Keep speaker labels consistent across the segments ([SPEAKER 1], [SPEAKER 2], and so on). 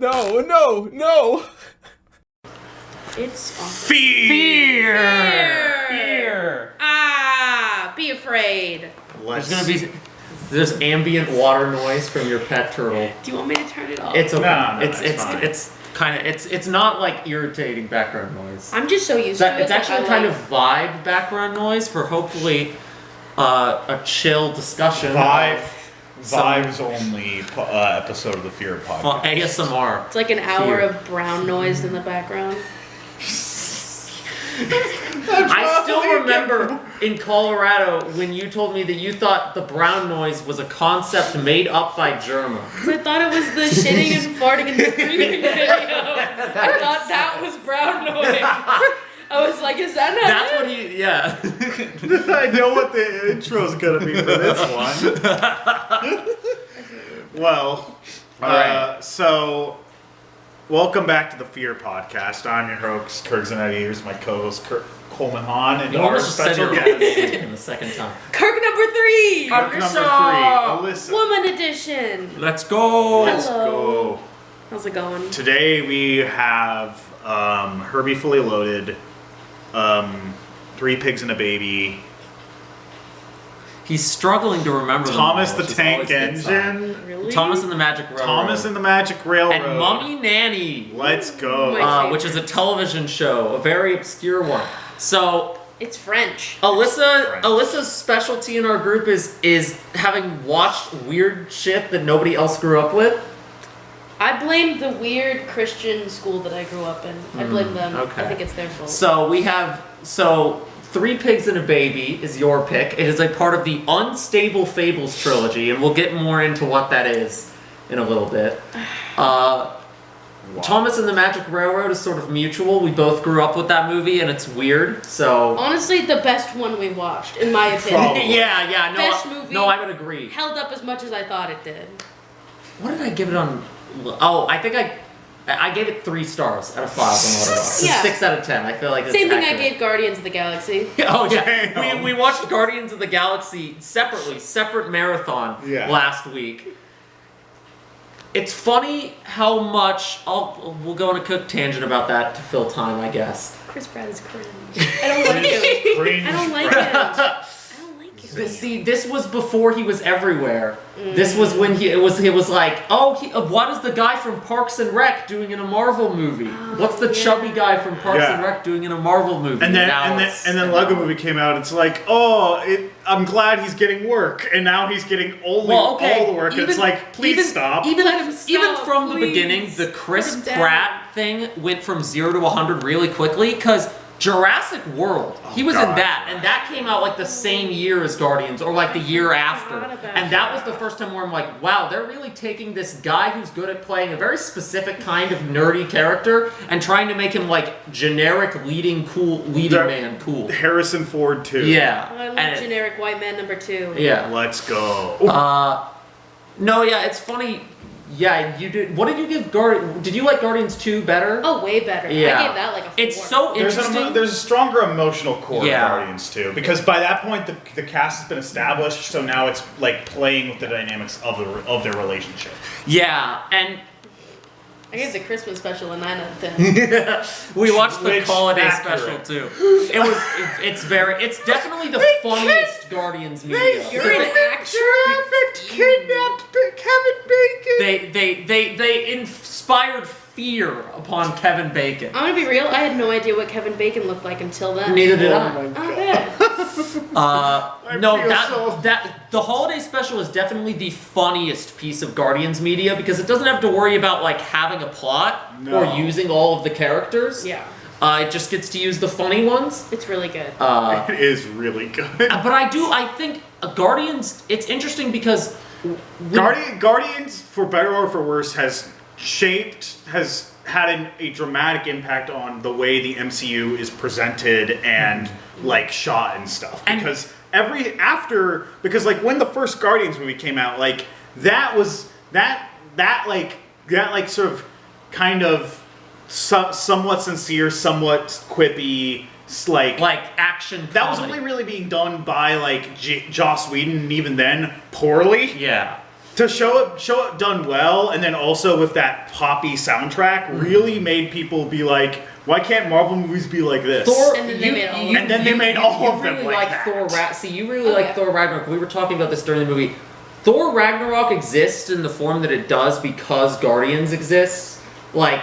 [SPEAKER 1] No.
[SPEAKER 2] It's
[SPEAKER 3] Fear.
[SPEAKER 2] Be afraid.
[SPEAKER 3] There's ambient water noise from your pet turtle.
[SPEAKER 2] Do you want me to turn it off?
[SPEAKER 3] It's okay.
[SPEAKER 4] No,
[SPEAKER 3] It's not like irritating background noise.
[SPEAKER 2] I'm just so used to it.
[SPEAKER 3] It's actually kind of vibe background noise for hopefully a chill discussion.
[SPEAKER 4] Vibes only episode of the Fear podcast.
[SPEAKER 3] ASMR.
[SPEAKER 2] It's like an hour of brown noise in the background.
[SPEAKER 3] I still remember in Colorado when you told me that you thought the brown noise was a concept made up by Germa.
[SPEAKER 2] I thought it was the shitting and farting and screaming video. I thought that was brown noise. I was like, is that not
[SPEAKER 3] That's
[SPEAKER 2] it?
[SPEAKER 3] what he, yeah.
[SPEAKER 4] I know what the intro's gonna be for this one. Well, so welcome back to the Fear podcast. I'm your host, Kirk Zanetti. Here's my co-host, Coleman Hahn, and our special guest.
[SPEAKER 3] In the second time.
[SPEAKER 2] Kirk number 3!
[SPEAKER 4] Alyssa.
[SPEAKER 2] Woman edition!
[SPEAKER 3] Let's go.
[SPEAKER 4] Let's
[SPEAKER 2] Hello.
[SPEAKER 4] go.
[SPEAKER 2] How's it going?
[SPEAKER 4] Today we have Herbie fully loaded, 3 pigs and a baby,
[SPEAKER 3] He's struggling to remember
[SPEAKER 4] Thomas
[SPEAKER 3] them all,
[SPEAKER 4] the
[SPEAKER 3] which is
[SPEAKER 4] Tank
[SPEAKER 3] always a good sign.
[SPEAKER 4] Engine,
[SPEAKER 2] Really?
[SPEAKER 3] Thomas and the Magic Railroad.
[SPEAKER 4] Thomas and the Magic Railroad,
[SPEAKER 3] and Mummy Nanny.
[SPEAKER 4] Let's go.
[SPEAKER 2] My
[SPEAKER 3] Which is a television show, a very obscure one. So
[SPEAKER 2] It's French.
[SPEAKER 3] Alyssa's specialty in our group is having watched weird shit that nobody else grew up with.
[SPEAKER 2] I blame the weird Christian school that I grew up in. I blame them.
[SPEAKER 3] okay.
[SPEAKER 2] I think it's their fault.
[SPEAKER 3] So we have 3 Pigs and a Baby is your pick. It is a part of the Unstable Fables trilogy, and we'll get more into what that is in a little bit. Thomas and the Magic Railroad is sort of mutual. We both grew up with that movie, and it's weird. So
[SPEAKER 2] honestly, the best one we watched, in my opinion.
[SPEAKER 4] Probably.
[SPEAKER 3] yeah, no,
[SPEAKER 2] Best movie.
[SPEAKER 3] No, I would agree.
[SPEAKER 2] Held up as much as I thought it did.
[SPEAKER 3] What did I give it on? Oh, I think I gave it 3 stars out of 5 on Letterboxd.
[SPEAKER 2] Yeah.
[SPEAKER 3] 6 out of 10. I feel like that's
[SPEAKER 2] Same thing
[SPEAKER 3] accurate.
[SPEAKER 2] I gave Guardians of the Galaxy.
[SPEAKER 3] Oh yeah,
[SPEAKER 4] Damn.
[SPEAKER 3] we watched Guardians of the Galaxy separate marathon last week. It's funny how much we'll go on a quick tangent about that to fill time, I guess.
[SPEAKER 2] Chris Pratt is cringe. I don't like him. I don't like him. I don't like him.
[SPEAKER 3] See, this was before he was everywhere. This was when it was like, what is the guy from Parks and Rec doing in a Marvel movie? What's the chubby guy from Parks and Rec doing in a Marvel movie?
[SPEAKER 4] And then Lego Movie came out. It's like, I'm glad he's getting work, and now he's getting all the work. It's like, please stop.
[SPEAKER 3] Even
[SPEAKER 2] Let him stop,
[SPEAKER 3] even from the
[SPEAKER 2] please.
[SPEAKER 3] beginning, the Chris
[SPEAKER 2] Put him down.
[SPEAKER 3] Pratt thing went from 0 to 100 really quickly because Jurassic World, he was in that, and that came out like the same year as Guardians, or like the year after. And that was the first time where I'm like, wow, they're really taking this guy who's good at playing a very specific kind of nerdy character and trying to make him like generic leading man cool.
[SPEAKER 4] Harrison Ford too.
[SPEAKER 3] Yeah.
[SPEAKER 2] I love generic white man number 2.
[SPEAKER 3] Yeah.
[SPEAKER 4] Let's go.
[SPEAKER 3] It's funny. Yeah, you did. What did you give Did you like Guardians 2 better?
[SPEAKER 2] Oh, way better.
[SPEAKER 3] Yeah.
[SPEAKER 2] I gave that like a 4.
[SPEAKER 3] It's so interesting.
[SPEAKER 4] There's a stronger emotional core
[SPEAKER 3] Yeah.
[SPEAKER 4] in Guardians too, because by that point the cast has been established, so now it's like playing with the dynamics of their relationship.
[SPEAKER 3] Yeah, and
[SPEAKER 2] I gave the Christmas special a 9 out of 10.
[SPEAKER 3] we watched the
[SPEAKER 4] Which
[SPEAKER 3] holiday
[SPEAKER 4] accurate.
[SPEAKER 3] special too. It's definitely the funniest Guardians media.
[SPEAKER 2] You're an actor?
[SPEAKER 4] Kidnapped Kevin Bacon.
[SPEAKER 3] They inspired fear upon Kevin Bacon.
[SPEAKER 2] I'm gonna be real, I had no idea what Kevin Bacon looked like until then.
[SPEAKER 3] Neither did
[SPEAKER 4] Oh
[SPEAKER 3] I.
[SPEAKER 4] my
[SPEAKER 2] Oh,
[SPEAKER 3] yeah. The holiday special is definitely the funniest piece of Guardians media because it doesn't have to worry about like having a plot or using all of the characters.
[SPEAKER 2] Yeah.
[SPEAKER 3] It just gets to use the funny ones.
[SPEAKER 2] It's really good.
[SPEAKER 4] It is really good.
[SPEAKER 3] But I think Guardians, it's interesting because
[SPEAKER 4] Guardians, for better or for worse, has had a dramatic impact on the way the MCU is presented and like shot and stuff. Because because when the first Guardians movie came out, like that was that sort of kind of somewhat sincere, somewhat quippy, like
[SPEAKER 3] action.
[SPEAKER 4] That was
[SPEAKER 3] comedy.
[SPEAKER 4] only really being done by like Joss Whedon, and even then poorly.
[SPEAKER 3] Yeah.
[SPEAKER 4] to show it done well, and then also with that poppy soundtrack, really made people be like, why can't Marvel movies be like this?
[SPEAKER 3] Thor,
[SPEAKER 2] And then they made all of
[SPEAKER 4] and then they made all of them
[SPEAKER 3] really
[SPEAKER 4] like
[SPEAKER 3] like
[SPEAKER 4] that.
[SPEAKER 3] Thor. See, you really like Thor Ragnarok. We were talking about this during the movie. Thor Ragnarok exists in the form that it does because Guardians exists. Like,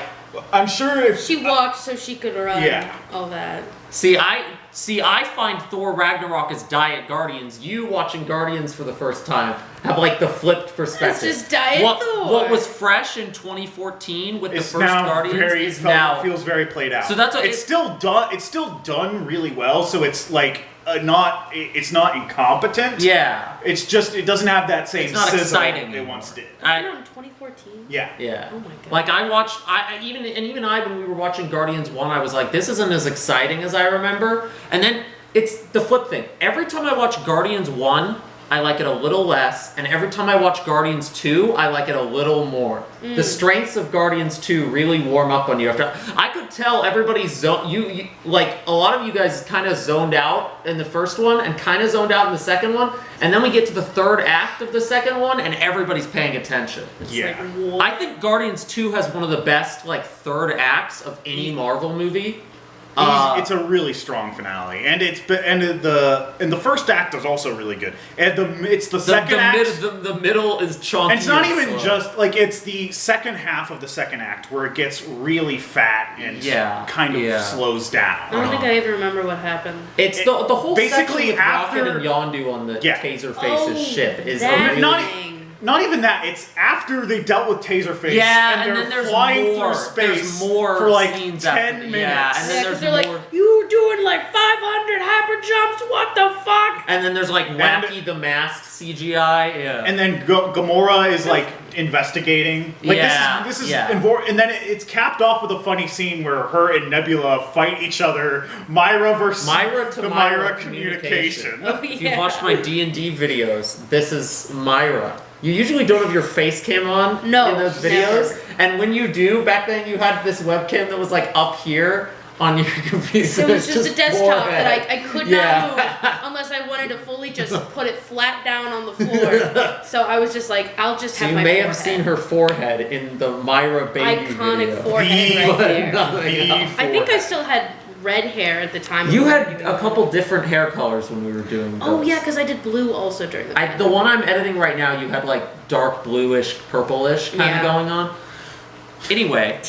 [SPEAKER 4] I'm sure if
[SPEAKER 2] She walked so she could run.
[SPEAKER 4] Yeah.
[SPEAKER 2] All that.
[SPEAKER 3] see, I find Thor Ragnarok as Diet Guardians. You watching Guardians for the first time have like the flipped perspective.
[SPEAKER 2] It's just Diet Thor.
[SPEAKER 3] What was fresh in 2014 with
[SPEAKER 4] it's
[SPEAKER 3] the first
[SPEAKER 4] now
[SPEAKER 3] Guardians is now
[SPEAKER 4] feels very played out.
[SPEAKER 3] So that's what
[SPEAKER 4] it's still done. It's still done really well. So it's like it's not incompetent.
[SPEAKER 3] yeah.
[SPEAKER 4] It's just it doesn't have that same
[SPEAKER 3] It's not
[SPEAKER 4] sizzle
[SPEAKER 3] exciting
[SPEAKER 4] it
[SPEAKER 3] anymore.
[SPEAKER 4] once did.
[SPEAKER 2] I know in 2014.
[SPEAKER 4] Yeah.
[SPEAKER 3] Yeah.
[SPEAKER 2] Oh my God.
[SPEAKER 3] Like I watched, even I when we were watching Guardians 1, I was like, this isn't as exciting as I remember. And then it's the flip thing. Every time I watch Guardians 1, I like it a little less, and every time I watch Guardians 2, I like it a little more. The strengths of Guardians 2 really warm up on you. I could tell everybody's you like a lot of you guys kind of zoned out in the first one and kind of zoned out in the second one, and then we get to the third act of the second one, and everybody's paying attention.
[SPEAKER 4] Yeah.
[SPEAKER 2] Like, what?
[SPEAKER 3] I think Guardians 2 has one of the best like third acts of any Marvel movie.
[SPEAKER 4] It's a really strong finale, and the first act is also really good. And it's the second act.
[SPEAKER 3] The middle is chunky.
[SPEAKER 4] And it's not
[SPEAKER 3] and
[SPEAKER 4] even
[SPEAKER 3] slow.
[SPEAKER 4] just like it's the second half of the second act where it gets really fat and kind of slows down.
[SPEAKER 2] I don't think I even remember what happened.
[SPEAKER 3] It's the whole
[SPEAKER 4] basically
[SPEAKER 3] section with
[SPEAKER 4] after-
[SPEAKER 3] Rocket and Yondu on the Taser Face's ship is
[SPEAKER 2] that
[SPEAKER 3] really
[SPEAKER 2] thing.
[SPEAKER 4] Not even that. It's after they dealt with Taserface.
[SPEAKER 3] Yeah,
[SPEAKER 4] and
[SPEAKER 3] and
[SPEAKER 4] they're
[SPEAKER 3] then there's
[SPEAKER 4] flying
[SPEAKER 3] more.
[SPEAKER 4] through space
[SPEAKER 3] There's more
[SPEAKER 4] for like
[SPEAKER 3] scenes
[SPEAKER 4] 10
[SPEAKER 3] after-
[SPEAKER 4] minutes.
[SPEAKER 3] yeah, and then
[SPEAKER 2] Yeah,
[SPEAKER 3] there's
[SPEAKER 2] because they're
[SPEAKER 3] more.
[SPEAKER 2] like, you doing like 500 hyper jumps? What the fuck?
[SPEAKER 3] And then there's like Wacky the Mask CGI. Yeah.
[SPEAKER 4] And then Gamora is like investigating. Like this is and then it's capped off with a funny scene where her and Nebula fight each other. Myra versus
[SPEAKER 3] Myra to
[SPEAKER 4] the
[SPEAKER 3] Myra
[SPEAKER 4] communication.
[SPEAKER 2] Oh,
[SPEAKER 3] If
[SPEAKER 2] yeah.
[SPEAKER 3] you've watched my D&D videos, this is Myra. You usually don't have your face cam on in those videos.
[SPEAKER 2] Never.
[SPEAKER 3] And when you do, back then you had this webcam that was like up here on your computer.
[SPEAKER 2] So it was just a desktop
[SPEAKER 3] forehead.
[SPEAKER 2] that I could not move unless I wanted to fully just put it flat down on the floor. So I was just like, I'll just
[SPEAKER 3] So
[SPEAKER 2] have
[SPEAKER 3] you
[SPEAKER 2] my
[SPEAKER 3] may
[SPEAKER 2] forehead.
[SPEAKER 3] have seen her forehead in the Myra baby
[SPEAKER 2] Iconic
[SPEAKER 3] video.
[SPEAKER 2] forehead right there.
[SPEAKER 3] Nothing else.
[SPEAKER 2] I think I still had red hair at the time.
[SPEAKER 3] You
[SPEAKER 2] of
[SPEAKER 3] had
[SPEAKER 2] the
[SPEAKER 3] a couple different hair colors when we were doing those.
[SPEAKER 2] Oh yeah, because I did blue also during the.
[SPEAKER 3] The one I'm editing right now, you had like dark bluish, purplish kind of going on. Anyway,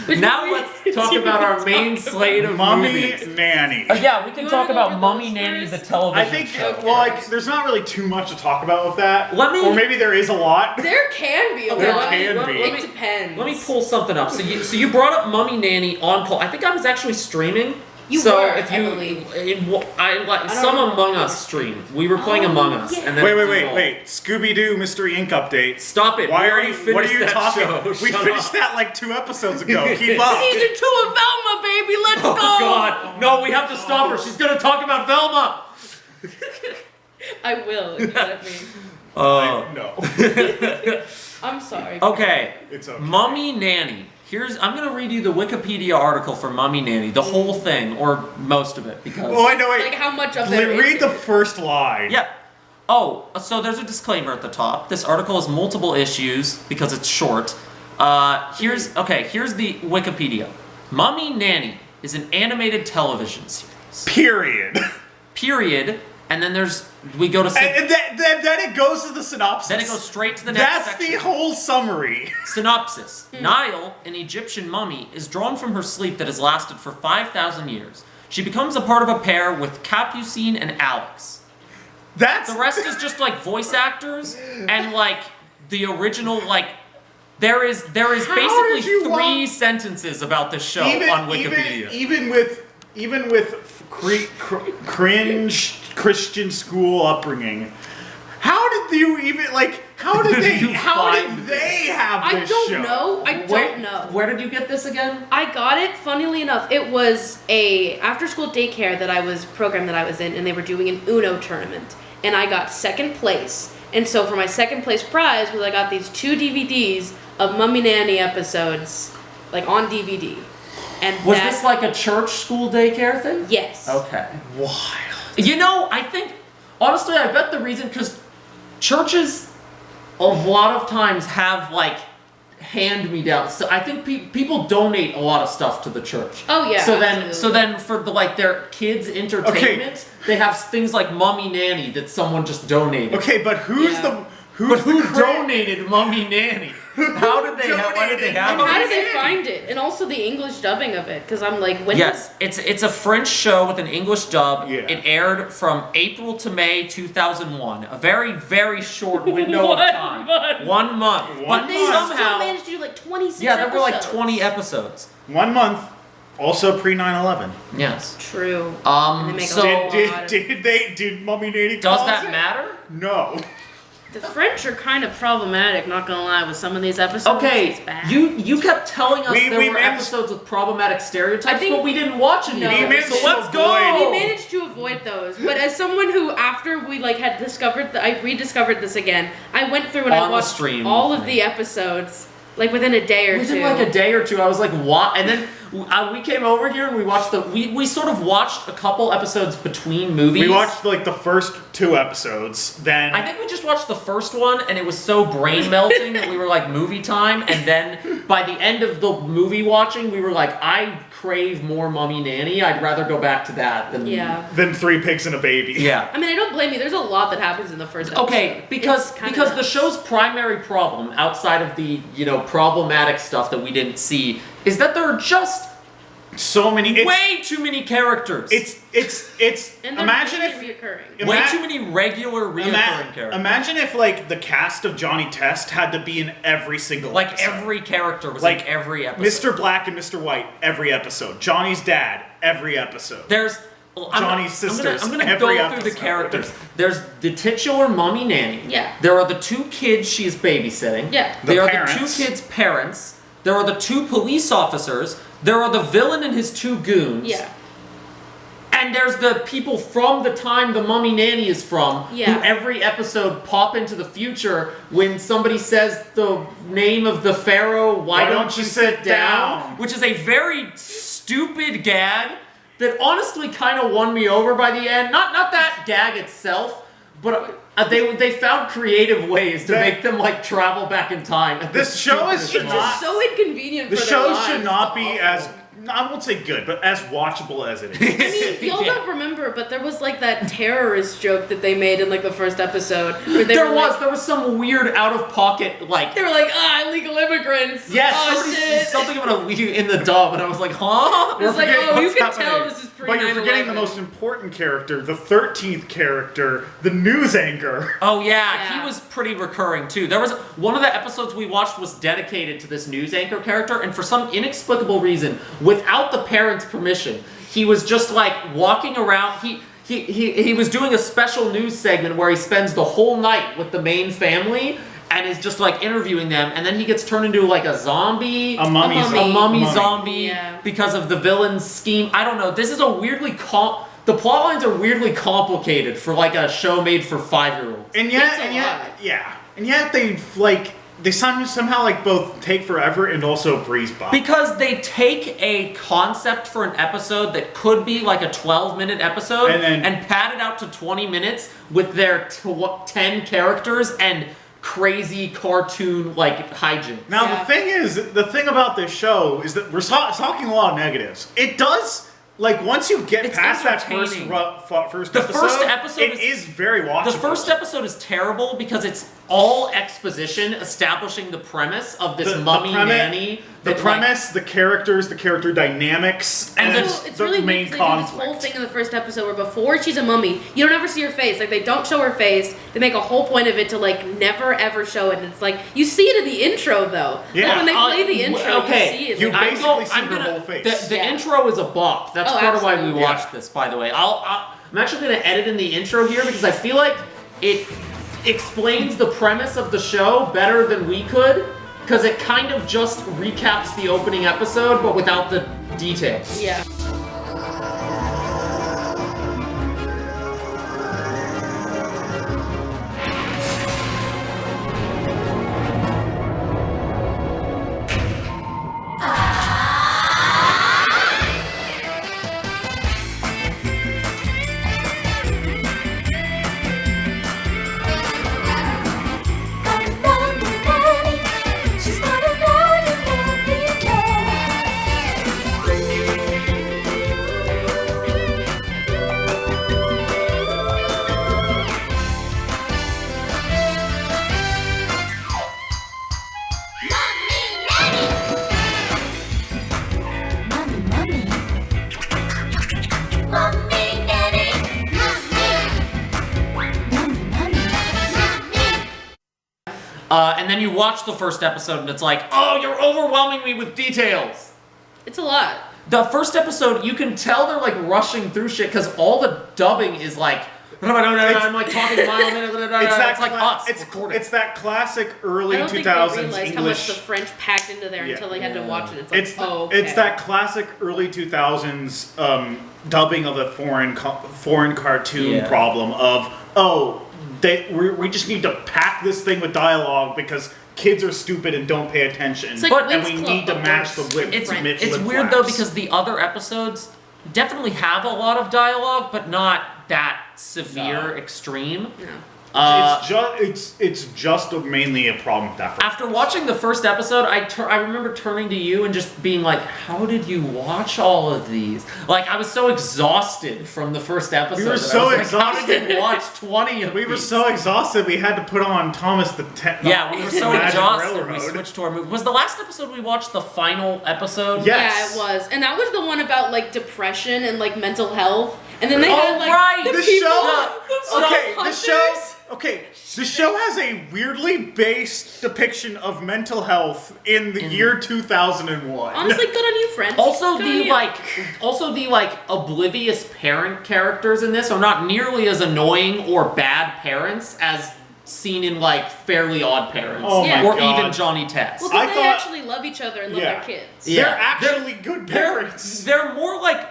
[SPEAKER 3] now let's talk about our main slate of
[SPEAKER 4] Mummy
[SPEAKER 3] movies.
[SPEAKER 4] Nanny.
[SPEAKER 3] Yeah, we can
[SPEAKER 2] You
[SPEAKER 3] talk
[SPEAKER 2] wanna go
[SPEAKER 3] about
[SPEAKER 2] through
[SPEAKER 3] Mummy
[SPEAKER 2] those
[SPEAKER 3] Nanny, the
[SPEAKER 2] first?
[SPEAKER 3] television
[SPEAKER 4] I think,
[SPEAKER 3] show.
[SPEAKER 4] well, like, there's not really too much to talk about with that. Or maybe there is a lot.
[SPEAKER 2] There can be a
[SPEAKER 3] Okay,
[SPEAKER 2] lot.
[SPEAKER 4] can be.
[SPEAKER 2] It depends.
[SPEAKER 3] Let me pull something up. So you brought up Mummy Nanny on call. I think I was actually streaming.
[SPEAKER 2] You
[SPEAKER 3] so
[SPEAKER 2] were,
[SPEAKER 3] if
[SPEAKER 2] I
[SPEAKER 3] you,
[SPEAKER 2] believe.
[SPEAKER 3] some Among Us stream. We were playing Among Us,
[SPEAKER 2] yeah.
[SPEAKER 3] and then
[SPEAKER 4] Wait. Scooby-Doo Mystery Inc. update.
[SPEAKER 3] Stop it.
[SPEAKER 4] Why
[SPEAKER 3] We
[SPEAKER 4] are
[SPEAKER 3] already
[SPEAKER 4] you?
[SPEAKER 3] finished
[SPEAKER 4] What are you
[SPEAKER 3] that
[SPEAKER 4] talking?
[SPEAKER 3] show.
[SPEAKER 4] We
[SPEAKER 3] Shut
[SPEAKER 4] finished
[SPEAKER 3] up.
[SPEAKER 4] that like 2 episodes ago. Keep up.
[SPEAKER 2] Season 2 of Velma, baby. Let's
[SPEAKER 3] Oh
[SPEAKER 2] go.
[SPEAKER 3] God! No, we have to stop her. She's gonna talk about Velma.
[SPEAKER 2] I will. If you let me.
[SPEAKER 4] No.
[SPEAKER 2] I'm sorry.
[SPEAKER 3] Okay.
[SPEAKER 4] It's okay.
[SPEAKER 3] Mummy Nanny. I'm gonna read you the Wikipedia article for Mummy Nanny, the whole thing or most of it, because.
[SPEAKER 4] Oh, I know. Wait.
[SPEAKER 2] Like how much of there is
[SPEAKER 4] Read the
[SPEAKER 2] it?
[SPEAKER 4] first line.
[SPEAKER 3] Yep. Oh, so there's a disclaimer at the top. This article has multiple issues because it's short. Here's the Wikipedia. Mummy Nanny is an animated television series. Period. And then we go to.
[SPEAKER 4] And then it goes to the synopsis.
[SPEAKER 3] Then it goes straight to the next
[SPEAKER 4] That's
[SPEAKER 3] section.
[SPEAKER 4] the whole summary.
[SPEAKER 3] Synopsis. Nile, an Egyptian mummy, is drawn from her sleep that has lasted for 5,000 years. She becomes a part of a pair with Capucine and Alex.
[SPEAKER 4] That's
[SPEAKER 3] The rest is just like voice actors and like the original like. There is basically
[SPEAKER 4] did you
[SPEAKER 3] 3 sentences about this show on Wikipedia.
[SPEAKER 4] Even with cringe Christian school upbringing, how did you even like? How did they? How did they have
[SPEAKER 2] I
[SPEAKER 4] this
[SPEAKER 2] don't
[SPEAKER 4] show?
[SPEAKER 2] know. I don't know.
[SPEAKER 3] Where did you get this again?
[SPEAKER 2] I got it, funnily enough. It was a after-school daycare program that I was in, and they were doing an Uno tournament. And I got second place. And so for my second place prize was I got these 2 DVDs of Mummy Nanny episodes, like on DVD. And
[SPEAKER 3] Was this like a church school daycare thing?
[SPEAKER 2] Yes.
[SPEAKER 3] Okay.
[SPEAKER 4] Wild.
[SPEAKER 3] You know, I think, honestly, I bet the reason, because churches, a lot of times have like hand-me-downs. So I think people donate a lot of stuff to the church.
[SPEAKER 2] Oh yeah.
[SPEAKER 3] So then for the like their kids' entertainment, they have things like Mummy Nanny that someone just donated.
[SPEAKER 4] Okay, but who
[SPEAKER 3] donated Mummy Nanny? How did they have? Why did they have?
[SPEAKER 2] And how did they find it? And also the English dubbing of it, because I'm like, when?
[SPEAKER 3] Yes, it's a French show with an English dub.
[SPEAKER 4] Yeah.
[SPEAKER 3] It aired from April to May 2001. A very, very short window of time. 1 month.
[SPEAKER 4] One
[SPEAKER 3] But
[SPEAKER 2] They
[SPEAKER 4] month.
[SPEAKER 2] still managed to do like 26
[SPEAKER 3] yeah, there were like
[SPEAKER 2] episodes.
[SPEAKER 3] 20 episodes.
[SPEAKER 4] 1 month. Also pre 9/11.
[SPEAKER 3] Yes.
[SPEAKER 2] True. And they make
[SPEAKER 3] So
[SPEAKER 2] a lot of-
[SPEAKER 4] Did Mummy Nanny
[SPEAKER 3] does
[SPEAKER 4] cause
[SPEAKER 3] that
[SPEAKER 4] it?
[SPEAKER 3] matter?
[SPEAKER 4] No.
[SPEAKER 2] The French are kind of problematic, not gonna lie, with some of these episodes.
[SPEAKER 3] Okay,
[SPEAKER 2] It's bad.
[SPEAKER 3] you kept telling us
[SPEAKER 4] We
[SPEAKER 3] there were
[SPEAKER 4] managed-
[SPEAKER 3] episodes with problematic stereotypes,
[SPEAKER 2] I think-
[SPEAKER 3] but we didn't watch any
[SPEAKER 2] No.
[SPEAKER 3] of
[SPEAKER 2] We
[SPEAKER 3] them.
[SPEAKER 4] managed
[SPEAKER 3] So
[SPEAKER 4] to
[SPEAKER 3] let's
[SPEAKER 4] avoid-
[SPEAKER 3] go.
[SPEAKER 2] We managed to avoid those, but as someone who, after we like had discovered, I rediscovered this again. I went through and
[SPEAKER 3] On
[SPEAKER 2] I
[SPEAKER 3] the
[SPEAKER 2] watched
[SPEAKER 3] stream
[SPEAKER 2] all
[SPEAKER 3] with
[SPEAKER 2] of
[SPEAKER 3] me.
[SPEAKER 2] the episodes, like within a day or two.
[SPEAKER 3] Within like a day or two, I was like, what? And then we came over here and we watched we sort of watched a couple episodes between movies.
[SPEAKER 4] We watched like the first 2 episodes, then
[SPEAKER 3] I think we just watched the first one and it was so brain melting that we were like movie time, and then by the end of the movie watching we were like, I crave more Mummy Nanny. I'd rather go back to that than
[SPEAKER 2] Yeah.
[SPEAKER 4] then 3 Pigs and a Baby.
[SPEAKER 3] Yeah.
[SPEAKER 2] I mean, I don't blame you. There's a lot that happens in the first episode.
[SPEAKER 3] Okay, because
[SPEAKER 2] It's kinda
[SPEAKER 3] the
[SPEAKER 2] nuts.
[SPEAKER 3] show's primary problem, outside of the problematic stuff that we didn't see, is that there are just
[SPEAKER 4] So many
[SPEAKER 3] way too many characters.
[SPEAKER 4] it's
[SPEAKER 2] And they're
[SPEAKER 4] imagine
[SPEAKER 2] really
[SPEAKER 4] if
[SPEAKER 2] reoccurring.
[SPEAKER 3] way
[SPEAKER 4] ima-
[SPEAKER 3] too many regular reoccurring characters.
[SPEAKER 4] Imagine if like the cast of Johnny Test had to be in every single
[SPEAKER 3] Like
[SPEAKER 4] episode.
[SPEAKER 3] every character was
[SPEAKER 4] Like
[SPEAKER 3] in every episode.
[SPEAKER 4] Mr. Black and Mr. White every episode. Johnny's dad every episode.
[SPEAKER 3] There's
[SPEAKER 4] Johnny's sisters,
[SPEAKER 3] I'm gonna
[SPEAKER 4] every
[SPEAKER 3] go through the
[SPEAKER 4] episode.
[SPEAKER 3] characters. There's the titular Mummy Nanny.
[SPEAKER 2] Yeah.
[SPEAKER 3] There are the 2 kids she is babysitting.
[SPEAKER 2] Yeah.
[SPEAKER 4] The
[SPEAKER 3] There are
[SPEAKER 4] parents.
[SPEAKER 3] the 2 kids' parents. There are the 2 police officers. There are the villain and his 2 goons.
[SPEAKER 2] Yeah.
[SPEAKER 3] And there's the people from the time the Mummy Nanny is from,
[SPEAKER 2] Yeah.
[SPEAKER 3] who every episode pop into the future when somebody says the name of the pharaoh, why don't you sit down? Which is a very stupid gag that honestly kind of won me over by the end. Not that gag itself, but they found creative ways to make them like travel back in time. at the
[SPEAKER 4] This show is
[SPEAKER 3] stupidest
[SPEAKER 2] It's
[SPEAKER 3] moment.
[SPEAKER 2] just so inconvenient
[SPEAKER 4] The
[SPEAKER 2] for
[SPEAKER 4] show
[SPEAKER 2] their lives.
[SPEAKER 4] should not be
[SPEAKER 2] It's
[SPEAKER 4] as
[SPEAKER 2] awful.
[SPEAKER 4] I won't say good, but as watchable as it is.
[SPEAKER 2] I mean, y'all
[SPEAKER 3] Yeah.
[SPEAKER 2] don't remember, but there was like that terrorist joke that they made in like the first episode. Where they
[SPEAKER 3] There
[SPEAKER 2] were
[SPEAKER 3] was
[SPEAKER 2] like,
[SPEAKER 3] some weird out of pocket like
[SPEAKER 2] they were like, illegal immigrants.
[SPEAKER 3] yes,
[SPEAKER 2] oh
[SPEAKER 3] somebody said
[SPEAKER 2] shit.
[SPEAKER 3] something about a lead in the dub, and I was like, huh?
[SPEAKER 2] It's like,
[SPEAKER 4] forgetting
[SPEAKER 2] oh, you
[SPEAKER 4] what's
[SPEAKER 2] can
[SPEAKER 4] happening.
[SPEAKER 2] tell this is pre
[SPEAKER 4] But you're forgetting the most important character, the 13th character, the news anchor.
[SPEAKER 3] Oh yeah,
[SPEAKER 2] Yeah.
[SPEAKER 3] he was pretty recurring too. There was one of the episodes we watched was dedicated to this news anchor character, and for some inexplicable reason, without the parents' permission, he was just like walking around. He was doing a special news segment where he spends the whole night with the main family and is just like interviewing them, and then he gets turned into like a zombie,
[SPEAKER 4] A mummy
[SPEAKER 2] A
[SPEAKER 4] zombie.
[SPEAKER 3] mummy
[SPEAKER 4] Mummy.
[SPEAKER 3] zombie
[SPEAKER 2] Yeah.
[SPEAKER 3] because of the villain's scheme. I don't know. This is a weirdly the plot lines are weirdly complicated for like a show made for 5-year-olds.
[SPEAKER 4] And yet they like they somehow like both take forever and also breeze by.
[SPEAKER 3] Because they take a concept for an episode that could be like a 12-minute episode
[SPEAKER 4] And
[SPEAKER 3] pad it out to 20 minutes with their 10 characters and crazy cartoon like hijinks.
[SPEAKER 4] Now
[SPEAKER 2] Yeah.
[SPEAKER 4] the thing about this show is that we're talking a lot of negatives. It does. Like once you get
[SPEAKER 3] It's
[SPEAKER 4] past that first
[SPEAKER 3] entertaining.
[SPEAKER 4] first
[SPEAKER 3] The
[SPEAKER 4] episode,
[SPEAKER 3] first episode
[SPEAKER 4] it is very watchable.
[SPEAKER 3] The first episode is terrible because it's all exposition establishing the premise of this mummy nanny.
[SPEAKER 4] The
[SPEAKER 3] that,
[SPEAKER 4] premise, the characters, the character dynamics,
[SPEAKER 3] And
[SPEAKER 4] and
[SPEAKER 2] So it's
[SPEAKER 4] the
[SPEAKER 2] really
[SPEAKER 4] main
[SPEAKER 2] weird 'cause they do this
[SPEAKER 4] conflict.
[SPEAKER 2] whole thing in the first episode where before she's a mummy, you don't ever see her face. Like they don't show her face. They make a whole point of it to like never ever show it. And it's like you see it in the intro though.
[SPEAKER 4] Yeah.
[SPEAKER 2] Like, when they play the intro,
[SPEAKER 3] okay,
[SPEAKER 2] you see it.
[SPEAKER 4] you
[SPEAKER 2] like,
[SPEAKER 4] basically see her whole face.
[SPEAKER 3] The
[SPEAKER 2] Yeah.
[SPEAKER 3] intro is a bop. That's
[SPEAKER 2] Oh,
[SPEAKER 3] part of why we
[SPEAKER 2] absolutely.
[SPEAKER 3] watched this, by the way. I'm actually going to edit in the intro here because I feel like it explains the premise of the show better than we could, because it kind of just recaps the opening episode but without the details.
[SPEAKER 2] yeah.
[SPEAKER 1] Come
[SPEAKER 3] And then you watch the first episode and it's like, oh, you're overwhelming me with details.
[SPEAKER 2] It's a lot.
[SPEAKER 3] The first episode, you can tell they're like rushing through shit because all the dubbing is like, I'm like talking a mile a minute. It's like us.
[SPEAKER 4] It's that classic early 2000s
[SPEAKER 2] English. I don't think they realized
[SPEAKER 4] English.
[SPEAKER 2] how much the French packed into there until they had to watch it. It's like,
[SPEAKER 4] It's that classic early 2000s dubbing of a foreign cartoon problem of we just need to pack this thing with dialogue because kids are stupid and don't pay attention.
[SPEAKER 2] It's like
[SPEAKER 4] and we need to match the lip.
[SPEAKER 3] It's weird though because the other episodes definitely have a lot of dialogue, but not that severe extreme.
[SPEAKER 2] No.
[SPEAKER 4] It's just mainly a problem with that.
[SPEAKER 3] After watching the first episode, I remember turning to you and just being like, "How did you watch all of these?" Like I was so exhausted from the first episode.
[SPEAKER 4] We were so exhausted.
[SPEAKER 3] How did you watch 20 of
[SPEAKER 4] We were
[SPEAKER 3] these?
[SPEAKER 4] so exhausted. We had to put on Thomas the Tank.
[SPEAKER 3] Yeah, we were so
[SPEAKER 4] Magic
[SPEAKER 3] exhausted.
[SPEAKER 4] Railroad.
[SPEAKER 3] We switched to our movie. Was the last episode we watched the final episode?
[SPEAKER 4] Yes.
[SPEAKER 2] Yeah, it was. And that was the one about like depression and like mental health. And then they
[SPEAKER 3] Oh,
[SPEAKER 2] had like
[SPEAKER 3] right.
[SPEAKER 2] the
[SPEAKER 4] The
[SPEAKER 2] people,
[SPEAKER 4] show. Okay, the
[SPEAKER 2] hunters.
[SPEAKER 4] show. Okay, the show has a weirdly based depiction of mental health in the year 2001.
[SPEAKER 2] Honestly, good on you, friend.
[SPEAKER 3] Also
[SPEAKER 2] Good
[SPEAKER 3] the
[SPEAKER 2] on you.
[SPEAKER 3] oblivious parent characters in this are not nearly as annoying or bad parents as seen in like Fairly Odd Parents
[SPEAKER 4] Oh
[SPEAKER 2] my
[SPEAKER 3] or
[SPEAKER 4] God.
[SPEAKER 3] even Johnny Test.
[SPEAKER 2] Well,
[SPEAKER 4] I
[SPEAKER 2] they
[SPEAKER 4] thought-
[SPEAKER 2] actually love each other and love
[SPEAKER 4] Yeah.
[SPEAKER 2] their kids.
[SPEAKER 3] Yeah.
[SPEAKER 4] They're actually good parents.
[SPEAKER 3] They're more like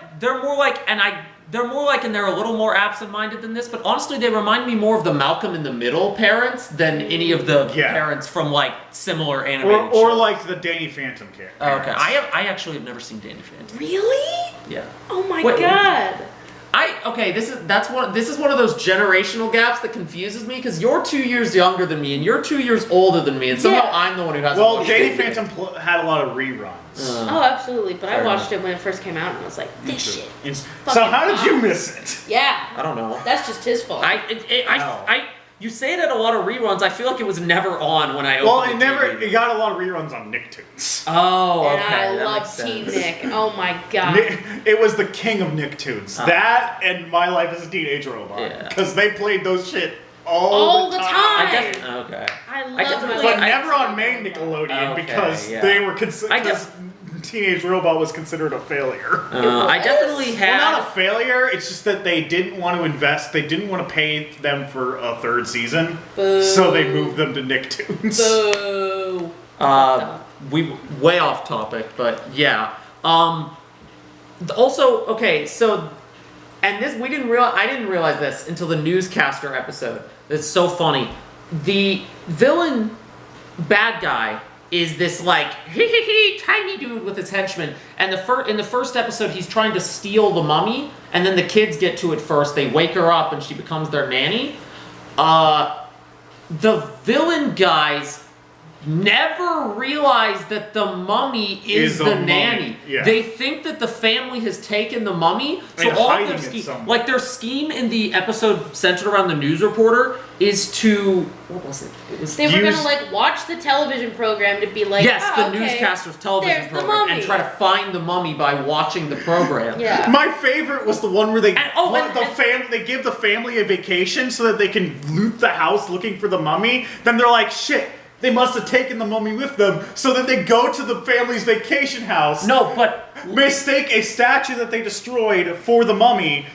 [SPEAKER 3] and they're a little more absent-minded than this, but honestly they remind me more of the Malcolm in the Middle parents than any of the parents from like similar animated
[SPEAKER 4] Or
[SPEAKER 3] shows.
[SPEAKER 4] like the Danny Phantom character.
[SPEAKER 3] Oh, okay. I actually have never seen Danny Phantom.
[SPEAKER 2] Really?
[SPEAKER 3] Yeah.
[SPEAKER 2] Oh my
[SPEAKER 3] Wait,
[SPEAKER 2] god.
[SPEAKER 3] This is one of those generational gaps that confuses me because you're 2 years younger than me and you're 2 years older than me and somehow
[SPEAKER 2] Yeah.
[SPEAKER 3] I'm the one who hasn't
[SPEAKER 4] Well,
[SPEAKER 3] watched
[SPEAKER 4] Danny
[SPEAKER 3] it.
[SPEAKER 4] Phantom had a lot of reruns.
[SPEAKER 2] Oh, absolutely. But I
[SPEAKER 3] Fair
[SPEAKER 2] watched it when it first came out and I was like, this shit.
[SPEAKER 4] So how did you miss it?
[SPEAKER 2] Yeah.
[SPEAKER 3] I don't know.
[SPEAKER 2] That's just his fault.
[SPEAKER 3] You say it at a lot of reruns. I feel like it was never on when I
[SPEAKER 4] Well,
[SPEAKER 3] opened
[SPEAKER 4] it got a lot of reruns on Nicktoons.
[SPEAKER 3] Oh,
[SPEAKER 2] and
[SPEAKER 3] okay.
[SPEAKER 2] I
[SPEAKER 3] that
[SPEAKER 2] love
[SPEAKER 3] makes
[SPEAKER 2] Teen
[SPEAKER 3] sense.
[SPEAKER 2] Nick. Oh my god.
[SPEAKER 4] It was the king of Nicktoons. That and My Life as a Teenage Robot.
[SPEAKER 3] Yeah.
[SPEAKER 4] Because they played those shit all the time.
[SPEAKER 3] Okay.
[SPEAKER 2] I love
[SPEAKER 3] definitely-
[SPEAKER 2] my
[SPEAKER 4] But never on main Nickelodeon
[SPEAKER 3] Okay,
[SPEAKER 4] because
[SPEAKER 3] yeah.
[SPEAKER 4] they were Teenage Robot was considered a failure.
[SPEAKER 3] I definitely had.
[SPEAKER 4] Well, not a failure. It's just that they didn't want to invest. They didn't want to pay them for a third season,
[SPEAKER 2] Boo.
[SPEAKER 4] so they moved them to Nicktoons.
[SPEAKER 2] Boo.
[SPEAKER 3] We way off topic, but yeah. Also, okay, so and this I didn't realize this until the newscaster episode. It's so funny. The villain bad guy is this like tiny dude with his henchmen, and in the first episode he's trying to steal the mummy, and then the kids get to it first. They wake her up, and she becomes their nanny. The villain guys never realize that the mummy is the nanny.
[SPEAKER 4] Yeah.
[SPEAKER 3] They think that the family has taken the mummy, so
[SPEAKER 4] And
[SPEAKER 3] all of
[SPEAKER 4] hiding
[SPEAKER 3] their
[SPEAKER 4] it
[SPEAKER 3] scheme,
[SPEAKER 4] somewhere.
[SPEAKER 3] like their scheme in the episode centered around the news reporter, is to what was it? It was
[SPEAKER 2] They were gonna like watch the television program to be like,
[SPEAKER 3] yes,
[SPEAKER 2] oh,
[SPEAKER 3] the
[SPEAKER 2] okay,
[SPEAKER 3] newscaster's television
[SPEAKER 2] there's the
[SPEAKER 3] program, and
[SPEAKER 2] mummy.
[SPEAKER 3] try to find the mummy by watching the program.
[SPEAKER 2] Yeah.
[SPEAKER 4] My favorite was the one where they
[SPEAKER 3] And-
[SPEAKER 4] they give the family a vacation so that they can loot the house looking for the mummy. Then they're like, shit, they must have taken the mummy with them. So then they go to the family's vacation house.
[SPEAKER 3] No, but
[SPEAKER 4] Mistake a statue that they destroyed for the mummy.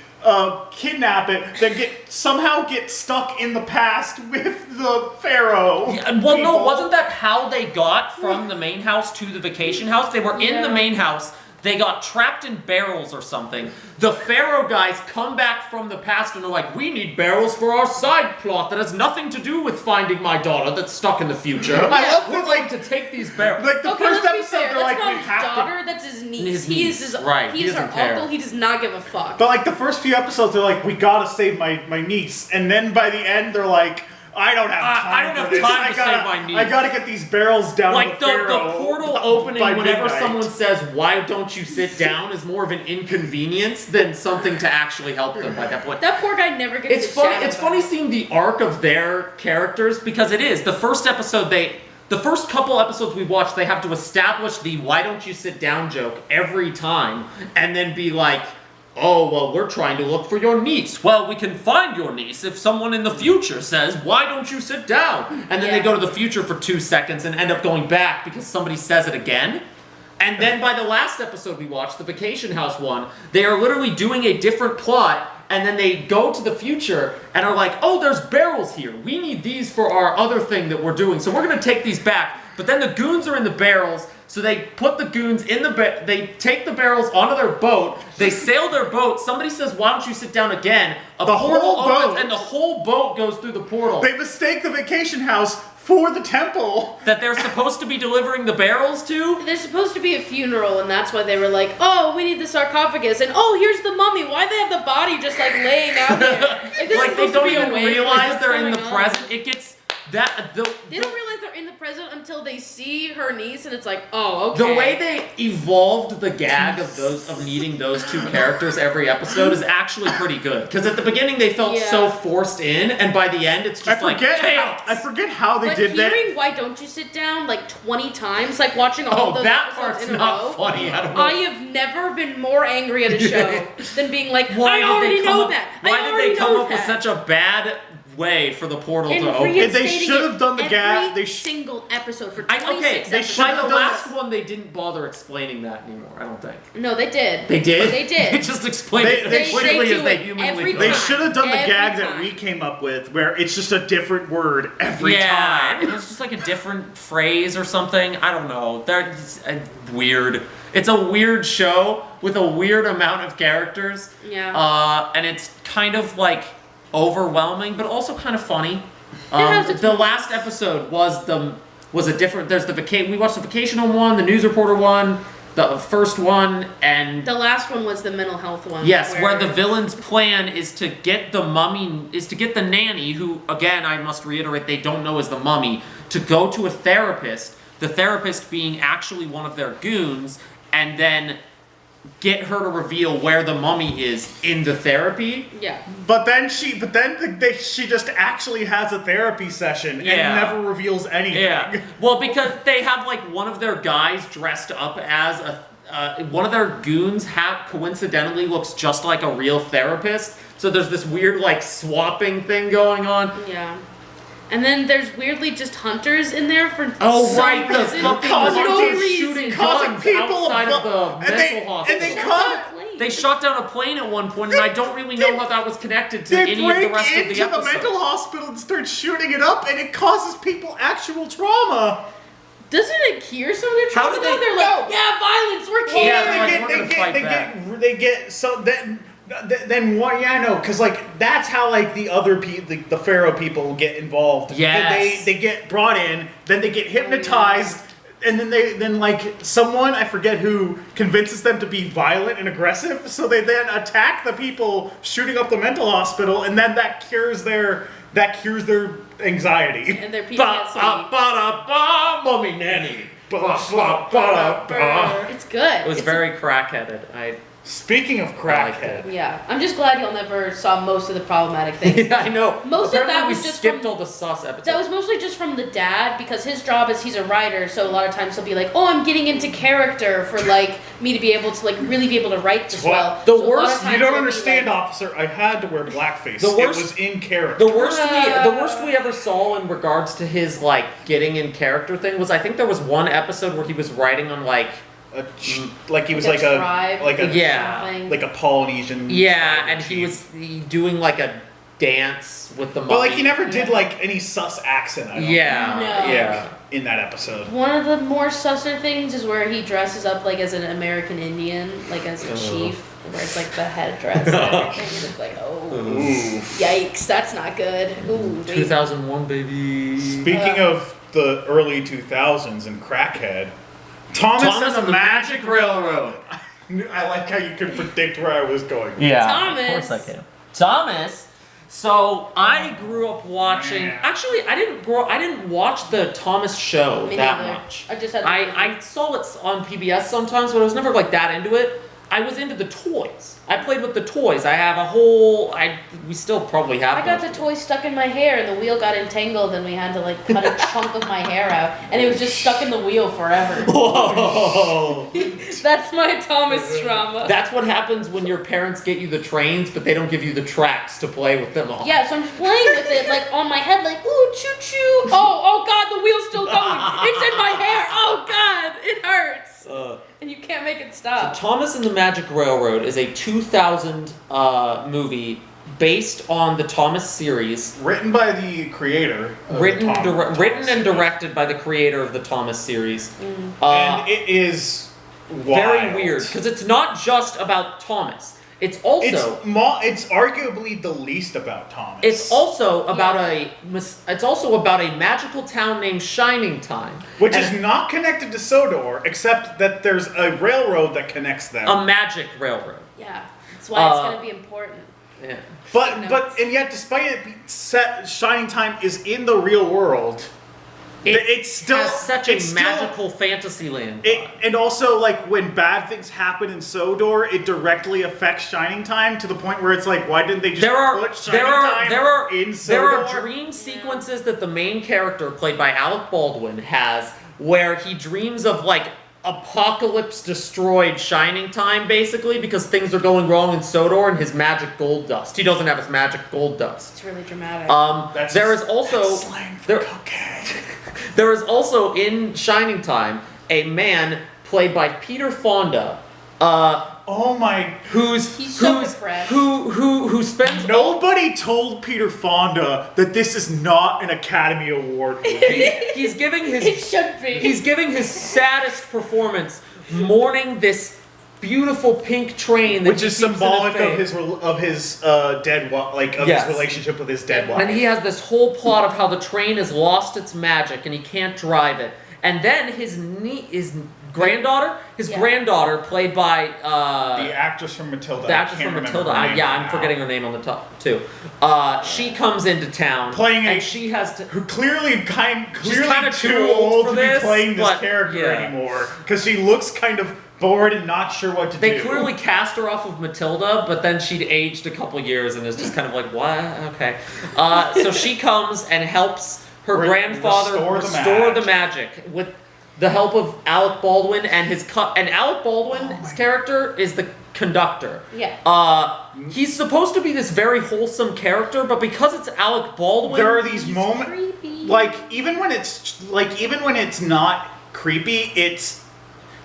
[SPEAKER 4] Kidnap it, then somehow get stuck in the past with the pharaoh.
[SPEAKER 3] well, no,
[SPEAKER 4] people.
[SPEAKER 3] wasn't that how they got from the main house to the vacation house? They were in the main house. They got trapped in barrels or something. The Pharaoh guys come back from the past and are like, we need barrels for our side plot that has nothing to do with finding my daughter that's stuck in the future.
[SPEAKER 4] I love
[SPEAKER 3] We're
[SPEAKER 4] that,
[SPEAKER 3] going to take these barrels.
[SPEAKER 4] Like the
[SPEAKER 2] Okay,
[SPEAKER 4] first
[SPEAKER 2] let's be
[SPEAKER 4] episode,
[SPEAKER 2] fair.
[SPEAKER 4] they're
[SPEAKER 2] That's
[SPEAKER 4] like,
[SPEAKER 2] not
[SPEAKER 4] we
[SPEAKER 2] his
[SPEAKER 4] have
[SPEAKER 2] daughter,
[SPEAKER 4] to.
[SPEAKER 2] that's his niece.
[SPEAKER 3] His
[SPEAKER 2] He is
[SPEAKER 3] niece,
[SPEAKER 2] his,
[SPEAKER 3] right, he
[SPEAKER 2] He's her
[SPEAKER 3] doesn't care.
[SPEAKER 2] uncle. He does not give a fuck.
[SPEAKER 4] But like the first few episodes, they're like, we gotta save my niece, and then by the end, they're like, I don't have time.
[SPEAKER 3] I don't have
[SPEAKER 4] for this.
[SPEAKER 3] time to
[SPEAKER 4] I gotta,
[SPEAKER 3] save my niece."
[SPEAKER 4] I gotta get these barrels down.
[SPEAKER 3] Like
[SPEAKER 4] to
[SPEAKER 3] the
[SPEAKER 4] Pharaoh
[SPEAKER 3] portal opening
[SPEAKER 4] by
[SPEAKER 3] whenever
[SPEAKER 4] midnight.
[SPEAKER 3] someone says, why don't you sit down, is more of an inconvenience than something to actually help them by that point.
[SPEAKER 2] That poor guy never gets
[SPEAKER 3] It's
[SPEAKER 2] his
[SPEAKER 3] funny.
[SPEAKER 2] shadow
[SPEAKER 3] It's
[SPEAKER 2] back.
[SPEAKER 3] funny seeing the arc of their characters because it is the first episode. The first couple episodes we watched, they have to establish the "why don't you sit down" joke every time, and then be like, oh, well, we're trying to look for your niece. Well, we can find your niece if someone in the future says, why don't you sit down? And then they go to the future for 2 seconds and end up going back because somebody says it again. And then by the last episode we watched, the Vacation House one, they are literally doing a different plot, and then they go to the future and are like, oh, there's barrels here. We need these for our other thing that we're doing, so we're going to take these back. But then the goons are in the barrels, so they put the goons in the they take the barrels onto their boat, they sail their boat, somebody says, why don't you sit down again? The portal opens, and the whole boat goes through the portal.
[SPEAKER 4] They mistake the vacation house for the temple
[SPEAKER 3] that they're supposed to be delivering the barrels to?
[SPEAKER 2] There's supposed to be a funeral, and that's why they were like, oh, we need the sarcophagus, and oh, here's the mummy. Why do they have the body just like laying out there?
[SPEAKER 3] Like they don't even realize they're in the present. It gets that
[SPEAKER 2] they don't realize they're in the present until they see her niece, and it's like, oh, okay.
[SPEAKER 3] The way they evolved the gag of needing those two characters every episode is actually pretty good. Because at the beginning they felt so forced in, and by the end it's just chaos.
[SPEAKER 4] I forget how they did that.
[SPEAKER 2] Hearing "Why don't you sit down" like 20 times, like watching all those episodes in a row.
[SPEAKER 3] Funny. I
[SPEAKER 2] have never been more angry at a show than being like, I already know that.
[SPEAKER 3] Why did they come up with such a bad way for the portal to open?
[SPEAKER 4] They should have done the gag.
[SPEAKER 2] Every single episode for 26 episodes.
[SPEAKER 3] By the last one, they didn't bother explaining that anymore, I don't think.
[SPEAKER 2] No, they did.
[SPEAKER 3] They did?
[SPEAKER 2] They did.
[SPEAKER 3] They just explained it as quickly as they humanly could.
[SPEAKER 4] They should have done the gag that we came up with, where it's just a different word every time.
[SPEAKER 3] Yeah, it's just like a different phrase or something. I don't know. They're weird. It's a weird show with a weird amount of characters.
[SPEAKER 2] Yeah.
[SPEAKER 3] And it's kind of like overwhelming, but also kind of funny. The last episode was a different. There's we watched the vacational one, the news reporter one, the first one, and
[SPEAKER 2] the last one was the mental health one.
[SPEAKER 3] Yes, where the villain's plan is to get the nanny, who again I must reiterate they don't know is the mummy, to go to a therapist. The therapist being actually one of their goons, and then get her to reveal where the mummy is in the therapy.
[SPEAKER 2] Yeah.
[SPEAKER 4] But then she just actually has a therapy session and never reveals anything.
[SPEAKER 3] Yeah. Well, because they have like one of their guys dressed up as one of their goons coincidentally looks just like a real therapist. So there's this weird like swapping thing going on.
[SPEAKER 2] Yeah. And then there's weirdly just hunters in there for
[SPEAKER 3] right,
[SPEAKER 2] reason.
[SPEAKER 3] Shooting guns people outside of the mental hospital. They shot down a plane at one point, and I don't really know how that was connected to any of the rest of the episode.
[SPEAKER 4] They break into the mental hospital and start shooting it up, and it causes people actual trauma.
[SPEAKER 2] Doesn't it cure some of their trauma? They're like, yeah, violence, we're cured.
[SPEAKER 4] They get so then what? Yeah, no, because like that's how like the other the Pharaoh people get involved.
[SPEAKER 3] Yes.
[SPEAKER 4] They get brought in, then they get hypnotized, and then like someone, I forget who, convinces them to be violent and aggressive. So they then attack the people shooting up the mental hospital, and then that cures their anxiety
[SPEAKER 2] and their PTSD.
[SPEAKER 3] Mummy Nanny.
[SPEAKER 2] It's good.
[SPEAKER 3] It was very crackheaded.
[SPEAKER 4] Speaking of crackhead.
[SPEAKER 2] Yeah. I'm just glad y'all never saw most of the problematic things.
[SPEAKER 3] Yeah, I know.
[SPEAKER 2] Most of that was just
[SPEAKER 3] skipped all the sus episodes.
[SPEAKER 2] That was mostly just from the dad, because his job is he's a writer, so a lot of times he'll be like, oh, I'm getting into character for like me to be able to like really be able to write this well.
[SPEAKER 3] The worst,
[SPEAKER 4] you don't understand, officer. I had to wear blackface. It was in character.
[SPEAKER 3] The worst we ever saw in regards to his like getting in character thing was, I think there was one episode where he was writing on like
[SPEAKER 4] like he was like a Polynesian.
[SPEAKER 3] Yeah, and he was doing like a dance with the mummy.
[SPEAKER 4] But like he never did like any sus accent. I don't think, in that episode.
[SPEAKER 2] One of the more susser things is where he dresses up like as an American Indian, like as a chief, where it's like the headdress and everything, and it's like, yikes, that's not good. Ooh,
[SPEAKER 3] 2001, baby.
[SPEAKER 4] Speaking of the early 2000s and crackhead, Thomas and the Magic Railroad. I like how you could predict where I was going.
[SPEAKER 3] Yeah,
[SPEAKER 2] Thomas.
[SPEAKER 3] Of course I can. Thomas. So I grew up watching. Actually, I didn't watch the Thomas show that much.
[SPEAKER 2] I just had.
[SPEAKER 3] I saw it on PBS sometimes, but I was never like that into it. I was into the toys. I played with the toys. I have a whole. We still probably have.
[SPEAKER 2] I got the toy stuck in my hair, and the wheel got entangled, and we had to like cut a chunk of my hair out, and it was just stuck in the wheel forever.
[SPEAKER 3] Whoa!
[SPEAKER 2] That's my Thomas trauma.
[SPEAKER 3] That's what happens when your parents get you the trains, but they don't give you the tracks to play with them on.
[SPEAKER 2] Yeah, so I'm just playing with it like on my head, like ooh choo choo. Oh God, the wheel's still going. It's in my hair. Oh God, it hurts. And you can't make it stop.
[SPEAKER 3] So Thomas and the Magic Railroad is a 2000 movie based on the Thomas series.
[SPEAKER 4] Written by the creator.
[SPEAKER 3] Written and directed by the creator of the Thomas series.
[SPEAKER 4] And it is wild.
[SPEAKER 3] Very weird, because it's not just about Thomas. It's also
[SPEAKER 4] it's arguably the least about Thomas.
[SPEAKER 3] It's also about a magical town named Shining Time,
[SPEAKER 4] which is not connected to Sodor, except that there's a railroad that connects them.
[SPEAKER 3] A magic railroad.
[SPEAKER 2] Yeah, that's why it's going to be important.
[SPEAKER 3] Yeah.
[SPEAKER 4] But yet, despite it being set, Shining Time is in the real world. It's still
[SPEAKER 3] has such a magical fantasy land.
[SPEAKER 4] And also, like, when bad things happen in Sodor, it directly affects Shining Time to the point where it's like, why didn't they just put Shining Time in Sodor?
[SPEAKER 3] There are dream sequences that the main character, played by Alec Baldwin, has where he dreams of, like, apocalypse-destroyed Shining Time, basically, because things are going wrong in Sodor and his magic gold dust. He doesn't have his magic gold dust.
[SPEAKER 2] It's really dramatic.
[SPEAKER 3] There is also...
[SPEAKER 4] slang for cocaine.
[SPEAKER 3] There is also, in Shining Time, a man played by Peter Fonda,
[SPEAKER 2] He's so depressed.
[SPEAKER 3] who spends...
[SPEAKER 4] Nobody told Peter Fonda that this is not an Academy Award movie.
[SPEAKER 3] He's giving his...
[SPEAKER 2] It should be.
[SPEAKER 3] He's giving his saddest performance, mourning this beautiful pink train that
[SPEAKER 4] which is symbolic of his dead wife, his relationship with his dead wife.
[SPEAKER 3] And he has this whole plot of how the train has lost its magic and he can't drive it. And then his granddaughter, played by
[SPEAKER 4] the actress from Matilda.
[SPEAKER 3] I'm forgetting her name on the top too. She comes into town, she has to.
[SPEAKER 4] Who clearly kind of too old to be playing this character anymore, because she looks kind of bored and not sure what to do.
[SPEAKER 3] They clearly cast her off of Matilda, but then she'd aged a couple years and is just kind of like, what? Okay. So she comes and helps her grandfather restore the magic with the help of Alec Baldwin and Alec Baldwin's character is the conductor.
[SPEAKER 2] Yeah.
[SPEAKER 3] He's supposed to be this very wholesome character, but because it's Alec Baldwin,
[SPEAKER 4] there are these moments, even when it's not creepy,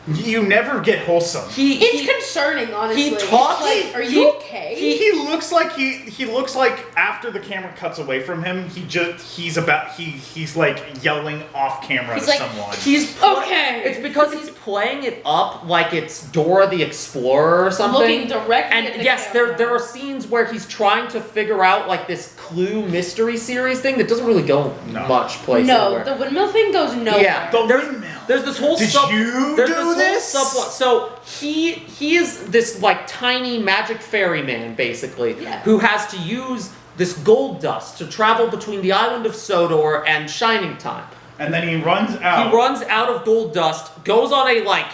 [SPEAKER 4] you never get wholesome.
[SPEAKER 2] It's concerning, honestly.
[SPEAKER 3] He talks.
[SPEAKER 2] Are you okay?
[SPEAKER 4] He looks like after the camera cuts away from him, he's like yelling off camera to someone.
[SPEAKER 2] Okay.
[SPEAKER 3] It's because he's playing it up like it's Dora the Explorer or something.
[SPEAKER 2] Looking directly at the camera.
[SPEAKER 3] there are scenes where he's trying to figure out like this Clue mystery series thing that doesn't really go much place.
[SPEAKER 2] No, the windmill thing goes nowhere.
[SPEAKER 3] Yeah, there's this whole subplot. So he is this like tiny magic fairy man basically who has to use this gold dust to travel between the island of Sodor and Shining Time.
[SPEAKER 4] And then he runs out.
[SPEAKER 3] He runs out of gold dust, goes on a like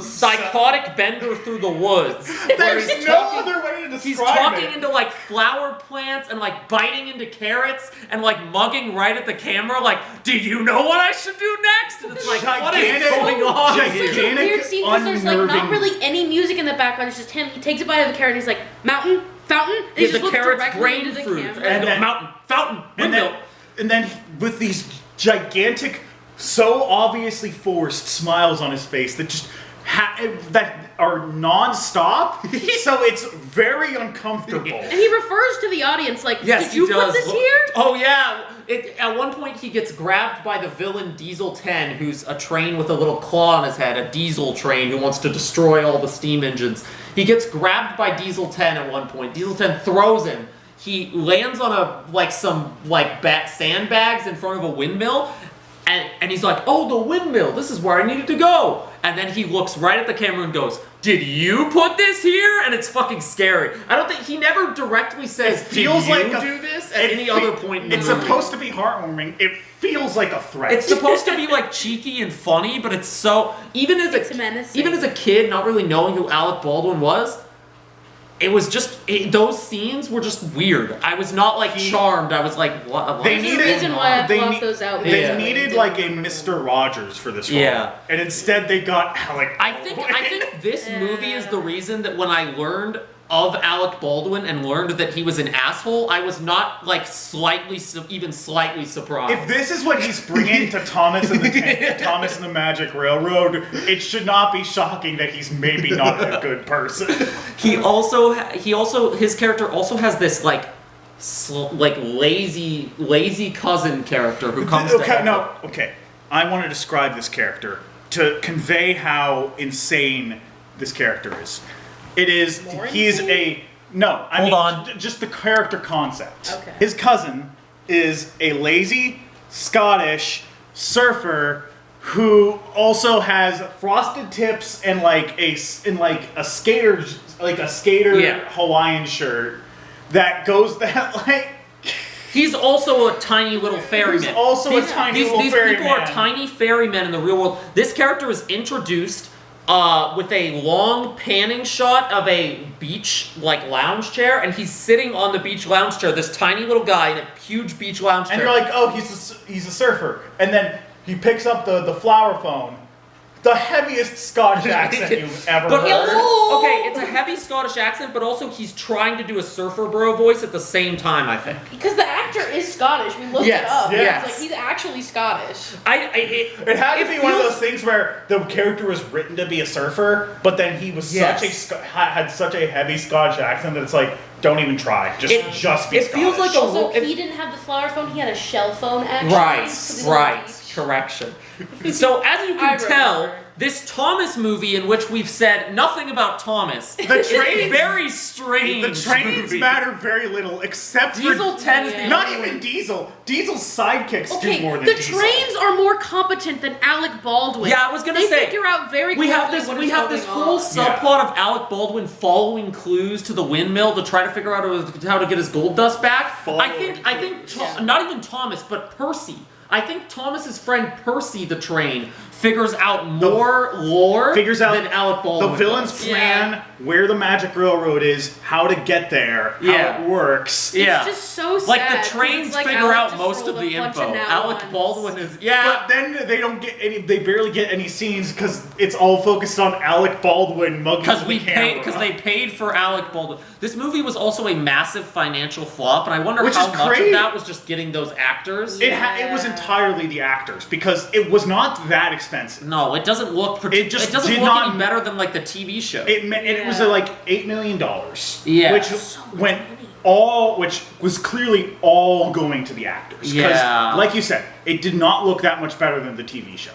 [SPEAKER 3] psychotic bender through the woods.
[SPEAKER 4] There's no other way to describe it.
[SPEAKER 3] He's talking into like flower plants and like biting into carrots and like mugging right at the camera like, do you know what I should do next? And it's like, what is going on here?
[SPEAKER 2] It's such a weird scene because there's like not really any music in the background. It's just him. He takes a bite of the carrot and he's like, mountain, fountain. And he just looks directly into the camera.
[SPEAKER 3] And then mountain, fountain, windmill.
[SPEAKER 4] And then with these gigantic, so obviously forced smiles on his face that just that are non-stop, so it's very uncomfortable.
[SPEAKER 2] And he refers to the audience like,
[SPEAKER 3] yes,
[SPEAKER 2] did you put this here?
[SPEAKER 3] Oh yeah. At one point he gets grabbed by the villain Diesel 10, who's a train with a little claw on his head, a diesel train who wants to destroy all the steam engines. He gets grabbed by Diesel 10 at one point. Diesel 10 throws him. He lands on some sandbags in front of a windmill. And he's like, oh, the windmill, this is where I needed to go. and then he looks right at the camera and goes, "Did you put this here?" And it's fucking scary. I don't think he never directly says,
[SPEAKER 4] It feels
[SPEAKER 3] "Did
[SPEAKER 4] like
[SPEAKER 3] you
[SPEAKER 4] a-
[SPEAKER 3] do this?" At any other point in the
[SPEAKER 4] It's
[SPEAKER 3] movie.
[SPEAKER 4] supposed to be heartwarming. It feels like a threat.
[SPEAKER 3] It's supposed to be like cheeky and funny, but it's so
[SPEAKER 2] It's menacing.
[SPEAKER 3] even as a kid, not really knowing who Alec Baldwin was, it was just those scenes were just weird. I was not like charmed. I was like, what?
[SPEAKER 4] They
[SPEAKER 2] There's a
[SPEAKER 4] needed-
[SPEAKER 2] reason why I
[SPEAKER 4] they
[SPEAKER 2] blocked
[SPEAKER 4] ne-
[SPEAKER 2] those out.
[SPEAKER 4] They
[SPEAKER 3] Yeah.
[SPEAKER 4] needed like a Mr. Rogers for this role.
[SPEAKER 3] Yeah.
[SPEAKER 4] And instead they got Alec
[SPEAKER 3] I think this
[SPEAKER 2] Yeah.
[SPEAKER 3] movie is the reason that when I learned of Alec Baldwin and learned that he was an asshole, I was not like even slightly surprised.
[SPEAKER 4] If this is what he's bringing to Thomas and the Magic Railroad, it should not be shocking that he's maybe not a good person.
[SPEAKER 3] his character also has this like lazy cousin character who comes to help him.
[SPEAKER 4] Okay. I want to describe this character to convey how insane this character is. It is
[SPEAKER 2] More
[SPEAKER 4] he's
[SPEAKER 2] insane?
[SPEAKER 3] Hold on.
[SPEAKER 4] Just the character concept.
[SPEAKER 2] Okay.
[SPEAKER 4] His cousin is a lazy Scottish surfer who also has frosted tips and like a skater
[SPEAKER 3] Yeah.
[SPEAKER 4] Hawaiian shirt that goes that like
[SPEAKER 3] He's also a tiny little ferryman.
[SPEAKER 4] He's also a tiny little
[SPEAKER 3] These
[SPEAKER 4] ferryman.
[SPEAKER 3] people are tiny ferrymen in the real world. This character is introduced with a long panning shot of a beach like lounge chair, and he's sitting on the beach lounge chair. This tiny little guy in a huge beach lounge chair.
[SPEAKER 4] And you're like, oh, he's a surfer. And then he picks up the flower phone. The heaviest Scottish accent you've ever
[SPEAKER 3] But
[SPEAKER 4] heard.
[SPEAKER 3] okay, it's a heavy Scottish accent, but also he's trying to do a surfer bro voice at the same time, I think.
[SPEAKER 2] Because the actor is Scottish. We looked
[SPEAKER 3] Yes,
[SPEAKER 2] it up.
[SPEAKER 3] yes.
[SPEAKER 2] It's like he's actually Scottish.
[SPEAKER 4] It had to be one of those things where the character was written to be a surfer, but then he was had such a heavy Scottish accent that it's like, don't even try. Just be Scottish.
[SPEAKER 3] it feels like a
[SPEAKER 2] Also,
[SPEAKER 3] if-
[SPEAKER 2] he didn't have the flower phone. He had a shell phone, actually.
[SPEAKER 3] Right,
[SPEAKER 2] 'cause he's on the
[SPEAKER 3] right.
[SPEAKER 2] beach.
[SPEAKER 3] Correction. So as you
[SPEAKER 2] I
[SPEAKER 3] can tell,
[SPEAKER 2] remember.
[SPEAKER 3] this Thomas movie in which we've said nothing about Thomas
[SPEAKER 4] The
[SPEAKER 3] is a
[SPEAKER 4] trains-
[SPEAKER 3] very strange
[SPEAKER 4] The trains
[SPEAKER 3] movie.
[SPEAKER 4] matter very little, except
[SPEAKER 3] Diesel
[SPEAKER 4] for
[SPEAKER 3] 10 is the
[SPEAKER 2] Yeah.
[SPEAKER 4] not
[SPEAKER 3] only
[SPEAKER 4] even
[SPEAKER 3] one.
[SPEAKER 4] Diesel. Diesel's sidekicks
[SPEAKER 2] Okay,
[SPEAKER 4] do more than
[SPEAKER 2] the
[SPEAKER 4] Diesel.
[SPEAKER 2] trains are more competent than Alec Baldwin.
[SPEAKER 3] Yeah, I was gonna
[SPEAKER 2] they
[SPEAKER 3] say,
[SPEAKER 2] figure out very
[SPEAKER 3] We have
[SPEAKER 2] quickly
[SPEAKER 3] this.
[SPEAKER 2] what
[SPEAKER 3] We
[SPEAKER 2] is
[SPEAKER 3] have this
[SPEAKER 2] going
[SPEAKER 3] whole
[SPEAKER 2] on.
[SPEAKER 3] subplot of Alec Baldwin following clues to the windmill to try to figure out how to get his gold dust back. I think.
[SPEAKER 2] Yeah.
[SPEAKER 3] Not even Thomas, but Percy. I think Thomas's friend Percy, the train, figures out more lore
[SPEAKER 4] Figures out
[SPEAKER 3] than Alec Baldwin.
[SPEAKER 4] the villain's
[SPEAKER 3] does.
[SPEAKER 4] plan, where the Magic Railroad is, how to get there, how
[SPEAKER 3] Yeah.
[SPEAKER 4] it works.
[SPEAKER 3] Yeah.
[SPEAKER 2] It's just so sad.
[SPEAKER 3] Like the
[SPEAKER 2] 'cause
[SPEAKER 3] trains
[SPEAKER 2] it's like
[SPEAKER 3] figure
[SPEAKER 2] Alec
[SPEAKER 3] out
[SPEAKER 2] just
[SPEAKER 3] most of
[SPEAKER 2] rolled
[SPEAKER 3] the
[SPEAKER 2] a bunch
[SPEAKER 3] info.
[SPEAKER 2] of now
[SPEAKER 3] Alec
[SPEAKER 2] ones.
[SPEAKER 3] Baldwin is
[SPEAKER 4] But then they don't get any. They barely get any scenes because it's all focused on Alec Baldwin mugging
[SPEAKER 3] Because
[SPEAKER 4] the camera.
[SPEAKER 3] they paid for Alec Baldwin. This movie was also a massive financial flop, and I wonder
[SPEAKER 4] Which
[SPEAKER 3] how
[SPEAKER 4] is
[SPEAKER 3] much
[SPEAKER 4] crazy.
[SPEAKER 3] of that was just getting those actors.
[SPEAKER 4] It was entirely the actors because it was not that expensive.
[SPEAKER 3] No, it doesn't look.
[SPEAKER 4] It just
[SPEAKER 3] doesn't
[SPEAKER 4] did
[SPEAKER 3] look
[SPEAKER 4] not-
[SPEAKER 3] any better than like the TV show.
[SPEAKER 4] It was like $8 million.
[SPEAKER 3] Yeah.
[SPEAKER 4] which
[SPEAKER 2] So much
[SPEAKER 4] went
[SPEAKER 2] money.
[SPEAKER 4] which was clearly all going to the actors. 'Cause,
[SPEAKER 3] Yeah.
[SPEAKER 4] like you said, it did not look that much better than the TV show.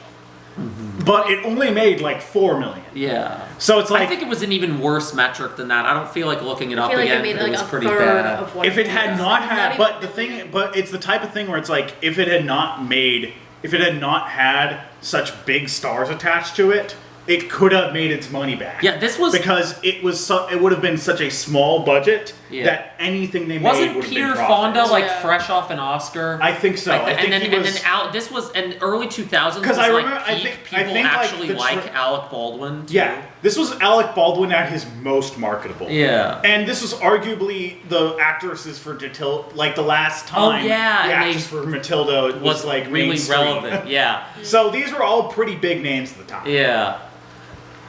[SPEAKER 4] But it only made like $4 million.
[SPEAKER 3] Yeah.
[SPEAKER 4] So it's like
[SPEAKER 3] I think it was an even worse metric than that. I don't feel like looking it up
[SPEAKER 2] I feel like
[SPEAKER 3] again.
[SPEAKER 2] it made
[SPEAKER 3] but
[SPEAKER 2] like
[SPEAKER 3] it was
[SPEAKER 2] a
[SPEAKER 3] pretty
[SPEAKER 2] third
[SPEAKER 3] bad.
[SPEAKER 2] of what
[SPEAKER 4] if it had not
[SPEAKER 2] Not
[SPEAKER 4] had,
[SPEAKER 2] even
[SPEAKER 4] but the
[SPEAKER 2] a
[SPEAKER 4] thing,
[SPEAKER 2] million.
[SPEAKER 4] but it's the type of thing where it's like if it had not had such big stars attached to it, it could have made its money back.
[SPEAKER 3] Yeah, this was-
[SPEAKER 4] because it would have been such a small budget
[SPEAKER 3] Yeah.
[SPEAKER 4] that anything they made
[SPEAKER 3] Wasn't
[SPEAKER 4] would have
[SPEAKER 3] Peter
[SPEAKER 4] been
[SPEAKER 3] Fonda
[SPEAKER 4] profit.
[SPEAKER 3] like
[SPEAKER 2] Yeah.
[SPEAKER 3] fresh off an Oscar?
[SPEAKER 4] I think so. I think he was.
[SPEAKER 3] This was in early 2000s.
[SPEAKER 4] Because
[SPEAKER 3] was
[SPEAKER 4] I
[SPEAKER 3] like
[SPEAKER 4] remember- I
[SPEAKER 3] peak
[SPEAKER 4] think- I
[SPEAKER 3] people
[SPEAKER 4] think, like,
[SPEAKER 3] actually
[SPEAKER 4] the
[SPEAKER 3] like Alec Baldwin. Too.
[SPEAKER 4] Yeah, this was Alec Baldwin at his most marketable.
[SPEAKER 3] Yeah.
[SPEAKER 4] And this was arguably the actresses for Matilda, like the last time.
[SPEAKER 3] yeah,
[SPEAKER 4] the
[SPEAKER 3] and
[SPEAKER 4] actress for Matilda was like
[SPEAKER 3] really
[SPEAKER 4] mainstream.
[SPEAKER 3] relevant. Yeah.
[SPEAKER 4] So these were all pretty big names at the time.
[SPEAKER 3] Yeah.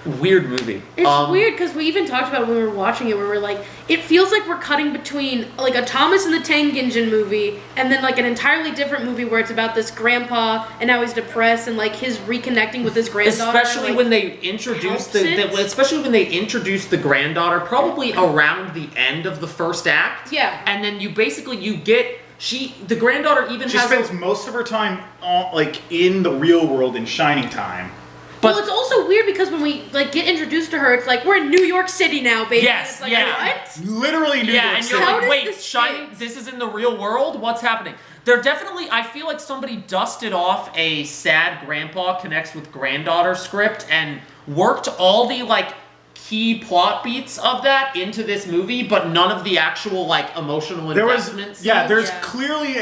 [SPEAKER 3] Weird movie.
[SPEAKER 2] It's weird because we even talked about it when we were watching it, where we're like, it feels like we're cutting between like a Thomas and the Tank Engine movie and then like an entirely different movie where it's about this grandpa and how he's depressed and like his reconnecting with his granddaughter.
[SPEAKER 3] Especially
[SPEAKER 2] and, like,
[SPEAKER 3] when they introduced the granddaughter, probably around the end of the first act.
[SPEAKER 2] Yeah.
[SPEAKER 3] And then you get the granddaughter even
[SPEAKER 4] She
[SPEAKER 3] has
[SPEAKER 4] spends most of her time like in the real world in Shining Time.
[SPEAKER 3] But
[SPEAKER 2] well, it's also weird because when we like get introduced to her, it's like we're in New York City now, baby.
[SPEAKER 3] Yes,
[SPEAKER 2] And it's like,
[SPEAKER 3] yeah.
[SPEAKER 2] what?
[SPEAKER 4] Literally New York
[SPEAKER 3] and
[SPEAKER 4] City.
[SPEAKER 3] you're
[SPEAKER 2] How
[SPEAKER 3] like,
[SPEAKER 2] does
[SPEAKER 3] wait,
[SPEAKER 2] this fit?
[SPEAKER 3] this is in the real world? What's happening? They're definitely, I feel like somebody dusted off a sad grandpa connects with granddaughter script and worked all the like key plot beats of that into this movie, but none of the actual like emotional investments.
[SPEAKER 4] There's clearly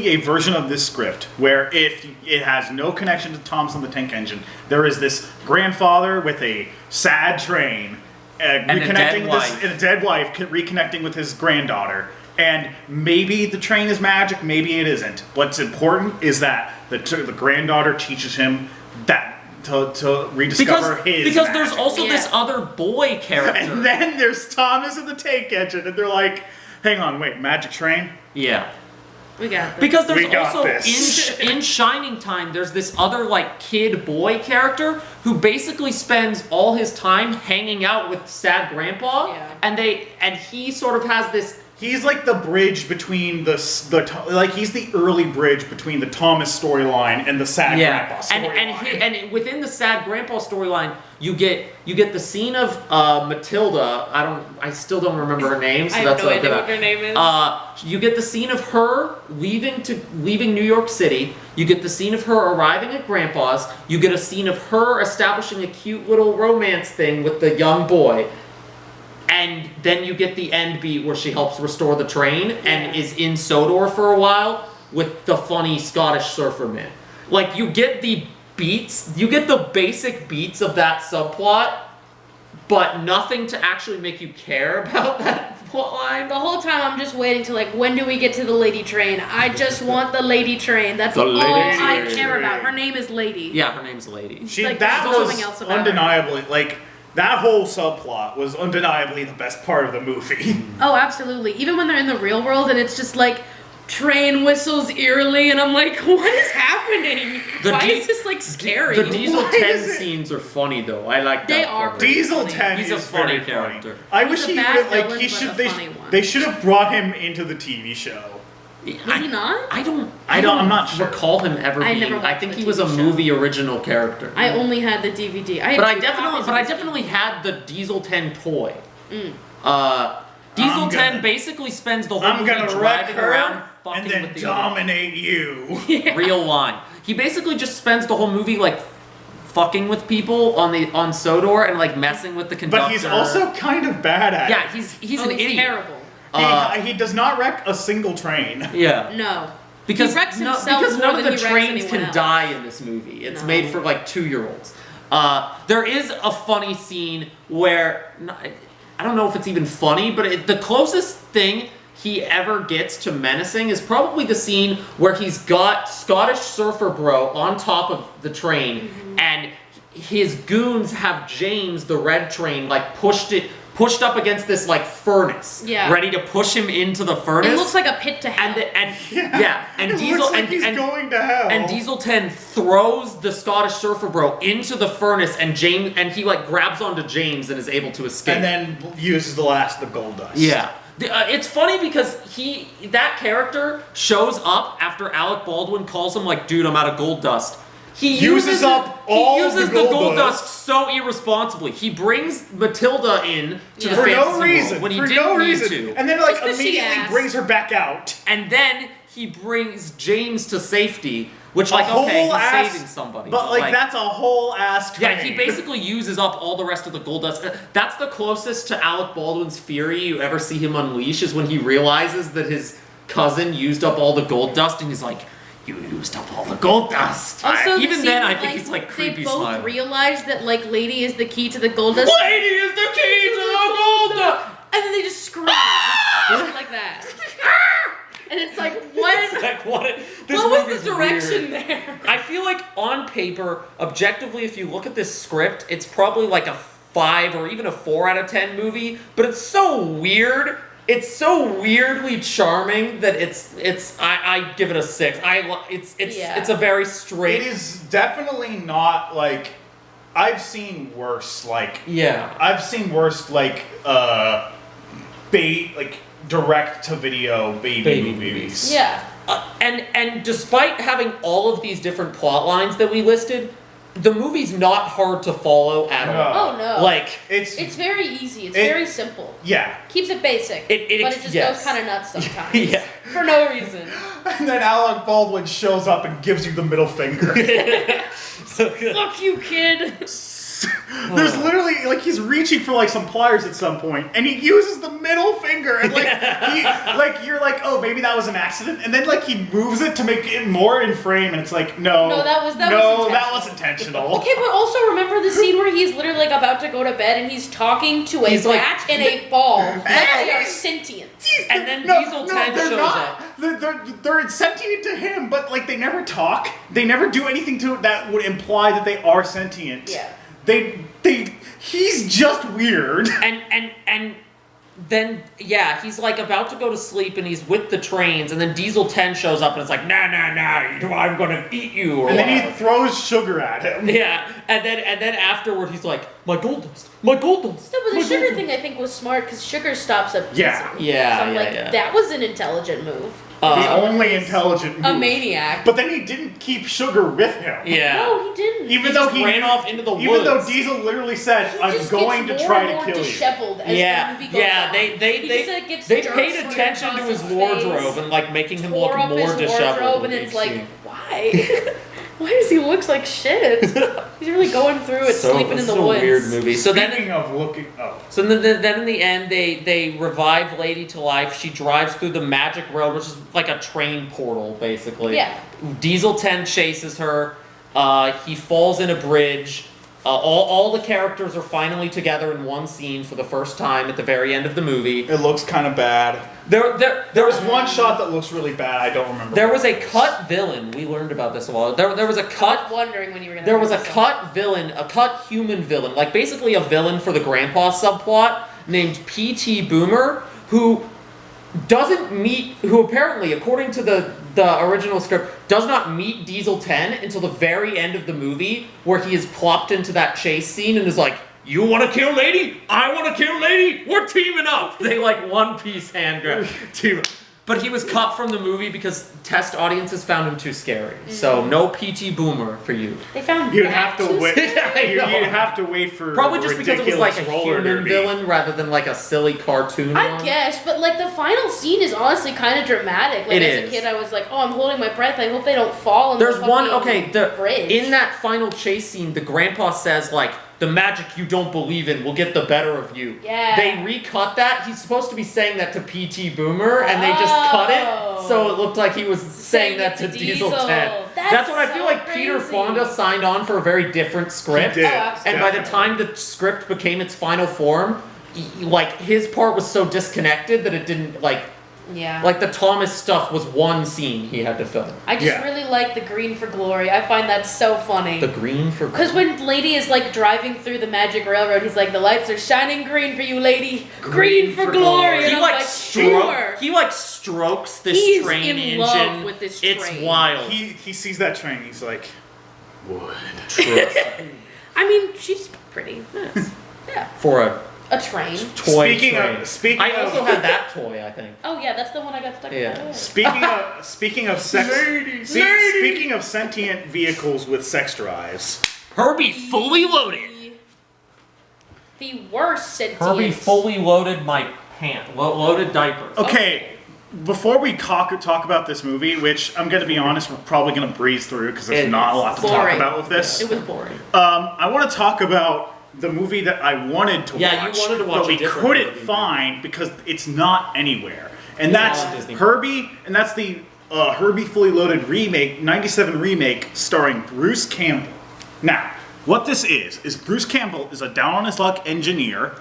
[SPEAKER 4] a version of this script where if it has no connection to Thompson the Tank Engine, there is this grandfather with a sad train reconnecting and a dead wife reconnecting with his granddaughter. And maybe the train is magic, maybe it isn't. What's important is that the granddaughter teaches him that to rediscover his
[SPEAKER 3] because
[SPEAKER 4] magic.
[SPEAKER 3] There's also this other boy character.
[SPEAKER 4] And then there's Thomas and the Tank Engine, and they're like, hang on, wait, magic train?
[SPEAKER 3] Yeah.
[SPEAKER 2] We got this.
[SPEAKER 3] Because there's also, in Shining Time, there's this other, like, kid-boy character who basically spends all his time hanging out with sad grandpa, and he sort of has this...
[SPEAKER 4] He's like the bridge between he's the early bridge between the Thomas storyline and the sad grandpa storyline.
[SPEAKER 3] And within the sad grandpa storyline, you get the scene of Matilda. I still don't remember her name. So
[SPEAKER 2] I have no idea what her name is.
[SPEAKER 3] You get the scene of her leaving New York City. You get the scene of her arriving at Grandpa's. You get a scene of her establishing a cute little romance thing with the young boy. And then you get the end beat where she helps restore the train and is in Sodor for a while with the funny Scottish surfer man. Like, you get the beats, you get the basic beats of that subplot, but nothing to actually make you care about that plotline.
[SPEAKER 2] The whole time I'm just waiting to, like, when do we get to the lady train? I just want the lady train. That's all I care about. Her name is Lady.
[SPEAKER 3] Yeah, her name's Lady.
[SPEAKER 4] That was undeniably, like... That whole subplot was undeniably the best part of the movie.
[SPEAKER 2] Oh, absolutely. Even when they're in the real world and it's just like train whistles eerily and I'm like, what is happening? Why is this like scary?
[SPEAKER 3] The Diesel 10 scenes are funny though. I like that.
[SPEAKER 2] They are.
[SPEAKER 4] Diesel 10
[SPEAKER 3] He's a funny character.
[SPEAKER 4] Funny. I wish he would they should have brought him into the TV show.
[SPEAKER 2] Was he not?
[SPEAKER 4] I'm not sure.
[SPEAKER 3] Recall him ever being. I think he was a movie original character.
[SPEAKER 2] I only had the DVD.
[SPEAKER 3] But I definitely had the Diesel 10 toy. Diesel 10 basically spends the whole movie driving around fucking
[SPEAKER 4] and then
[SPEAKER 3] with the
[SPEAKER 4] dominate you.
[SPEAKER 3] Real line. He basically just spends the whole movie like fucking with people on Sodor and like messing with the conductor.
[SPEAKER 4] But he's also kind of bad at it.
[SPEAKER 3] Yeah, he's an idiot.
[SPEAKER 2] Terrible.
[SPEAKER 4] He does not wreck a single train.
[SPEAKER 3] Yeah.
[SPEAKER 2] No.
[SPEAKER 3] Because
[SPEAKER 2] he wrecks himself
[SPEAKER 3] because none of the
[SPEAKER 2] he
[SPEAKER 3] trains can
[SPEAKER 2] else.
[SPEAKER 3] die in this movie. It's made for like 2-year-olds. There is a funny scene where I don't know if it's even funny, but the closest thing he ever gets to menacing is probably the scene where he's got Scottish Surfer Bro on top of the train, and his goons have James, the red train, like pushed up against this like furnace, ready to push him into the furnace.
[SPEAKER 2] It looks like a pit to hell.
[SPEAKER 3] And
[SPEAKER 4] it
[SPEAKER 3] Diesel
[SPEAKER 4] looks like he's going to hell.
[SPEAKER 3] And Diesel 10 throws the Scottish Surfer Bro into the furnace, and he like grabs onto James and is able to escape.
[SPEAKER 4] And then uses the gold dust.
[SPEAKER 3] Yeah. It's funny because that character shows up after Alec Baldwin calls him like, dude, I'm out of gold dust. He uses the gold dust so irresponsibly. He brings Matilda in to the fantasy world when he didn't need to.
[SPEAKER 4] And then like immediately brings her back out.
[SPEAKER 3] And then he brings James to safety, which like, okay, he's saving somebody.
[SPEAKER 4] But like that's a whole ass train.
[SPEAKER 3] Yeah, he basically uses up all the rest of the gold dust. That's the closest to Alec Baldwin's fury you ever see him unleash, is when he realizes that his cousin used up all the gold dust and he's like, you used up all the gold dust.
[SPEAKER 2] Also,
[SPEAKER 3] even then, I think he's like creepy
[SPEAKER 2] smiling. They both realize that like Lady is the key to the gold dust.
[SPEAKER 3] Lady is the key to the gold dust.
[SPEAKER 2] And then they just scream like that. And it's like, what was the direction there?
[SPEAKER 3] I feel like on paper, objectively, if you look at this script, it's probably like a 5 or even a 4 out of 10 movie. But it's so weird. It's so weirdly charming that I give it a 6. It's a very straight.
[SPEAKER 4] It is definitely not like, I've seen worse like direct to video baby movies.
[SPEAKER 2] Yeah.
[SPEAKER 3] And despite having all of these different plot lines that we listed, the movie's not hard to follow at all.
[SPEAKER 2] Oh no!
[SPEAKER 3] Like
[SPEAKER 2] it's very easy. It's very simple.
[SPEAKER 4] Yeah.
[SPEAKER 2] Keeps it basic. But it just goes kind of nuts sometimes. For no reason.
[SPEAKER 4] And then Alec Baldwin shows up and gives you the middle finger.
[SPEAKER 2] Fuck you, kid.
[SPEAKER 4] There's literally, like, he's reaching for, like, some pliers at some point, and he uses the middle finger, and, like, you're like, oh, maybe that was an accident, and then, like, he moves it to make it more in frame, and it's like, no,
[SPEAKER 2] that was
[SPEAKER 4] intentional.
[SPEAKER 2] Okay, but also remember the scene where he's literally, like, about to go to bed, and he's talking to a bat and a ball, like they are sentient.
[SPEAKER 3] And then Diesel 10 shows up.
[SPEAKER 4] They're sentient to him, but, like, they never talk. They never do anything to it that would imply that they are sentient.
[SPEAKER 2] Yeah.
[SPEAKER 4] He's just weird.
[SPEAKER 3] And then, yeah, he's like about to go to sleep and he's with the trains, and then Diesel 10 shows up and it's like, nah, I'm gonna eat you. Or
[SPEAKER 4] and then he throws sugar at him.
[SPEAKER 3] Yeah, and then afterward he's like, my gold dust. No, but
[SPEAKER 2] the sugar thing I think was smart because sugar stops up.
[SPEAKER 4] Yeah.
[SPEAKER 3] Yeah.
[SPEAKER 2] So I'm like, that was an intelligent move.
[SPEAKER 4] The only intelligent move.
[SPEAKER 2] A maniac.
[SPEAKER 4] But then he didn't keep sugar with him.
[SPEAKER 3] Yeah.
[SPEAKER 2] No, he didn't.
[SPEAKER 3] Even though he ran off into the woods.
[SPEAKER 4] Even though Diesel literally said, I'm going to try to kill you.
[SPEAKER 2] Disheveled as the movie goes on.
[SPEAKER 3] They paid attention to his wardrobe and like making him look more disheveled.
[SPEAKER 2] And it's like, why? Why does he look like shit? He's really going through it, sleeping in the woods.
[SPEAKER 3] It's a weird movie. So then in the end, they revive Lady to life. She drives through the magic rail, which is like a train portal, basically.
[SPEAKER 2] Yeah.
[SPEAKER 3] Diesel 10 chases her. He falls in a bridge. All the characters are finally together in one scene for the first time at the very end of the movie.
[SPEAKER 4] It looks kind of bad. There was one shot that looks really bad. I don't remember.
[SPEAKER 3] There was a cut villain. We learned about this a while. There was a cut.
[SPEAKER 2] I was wondering when you were gonna.
[SPEAKER 3] There was a cut villain, a cut human villain, like basically a villain for the Grandpa subplot named P.T. Boomer, who apparently, according to the original script, does not meet Diesel 10 until the very end of the movie, where he is plopped into that chase scene and is like, you want to kill Lady? I want to kill Lady? We're teaming up! They like One Piece hand grab. Team up. But he was cut from the movie because test audiences found him too scary. So no P.T. Boomer for you.
[SPEAKER 2] They found
[SPEAKER 4] you'd have to wait.
[SPEAKER 3] You'd
[SPEAKER 4] have to wait for
[SPEAKER 3] probably just because it was like a human villain rather than like a silly cartoon.
[SPEAKER 2] I guess, but like the final scene is honestly kind of dramatic. Like as a kid, I was like, oh, I'm holding my breath. I hope they don't fall. In
[SPEAKER 3] There's
[SPEAKER 2] the
[SPEAKER 3] one.
[SPEAKER 2] bridge.
[SPEAKER 3] In that final chase scene, the Grandpa says like, the magic you don't believe in will get the better of you.
[SPEAKER 2] Yeah.
[SPEAKER 3] They recut that. He's supposed to be saying that to P.T. Boomer, and they just cut it, so it looked like he was saying that to Diesel 10. That's what I feel like
[SPEAKER 2] crazy.
[SPEAKER 3] Peter Fonda signed on for a very different script.
[SPEAKER 4] He did.
[SPEAKER 3] And by the time the script became its final form, his part was so disconnected that it didn't,
[SPEAKER 2] yeah.
[SPEAKER 3] Like the Thomas stuff was one scene he had to film.
[SPEAKER 2] I just really like the green for glory. I find that so funny.
[SPEAKER 3] The green for glory.
[SPEAKER 2] Because when Lady is like driving through the magic railroad, he's like, the lights are shining green for you, Lady. Green for glory. And
[SPEAKER 3] He strokes this train engine.
[SPEAKER 2] He's in love with this train.
[SPEAKER 3] It's wild.
[SPEAKER 4] He sees that train. He's like, wood.
[SPEAKER 2] I mean, she's pretty. Yes. Yeah.
[SPEAKER 3] For a
[SPEAKER 2] train.
[SPEAKER 3] Toy
[SPEAKER 4] speaking
[SPEAKER 3] train. I also had that toy, I think.
[SPEAKER 2] Oh yeah, that's the one I got stuck with.
[SPEAKER 4] Speaking of sex, speaking of sentient vehicles with sex drives,
[SPEAKER 3] Herbie fully loaded.
[SPEAKER 2] The worst sentient.
[SPEAKER 3] Herbie fully loaded my loaded diapers.
[SPEAKER 4] Okay, before we talk about this movie, which I'm going to be honest, we're probably going to breeze through because there's not a lot to talk about with this.
[SPEAKER 2] It was boring.
[SPEAKER 4] I want to talk about the movie that I wanted to watch.
[SPEAKER 3] Yeah, you wanted to watch
[SPEAKER 4] but we couldn't find because it's not anywhere. And that's Herbie, and that's the Herbie Fully Loaded remake, 97 remake, starring Bruce Campbell. Now, what this is Bruce Campbell is a down-on-his-luck engineer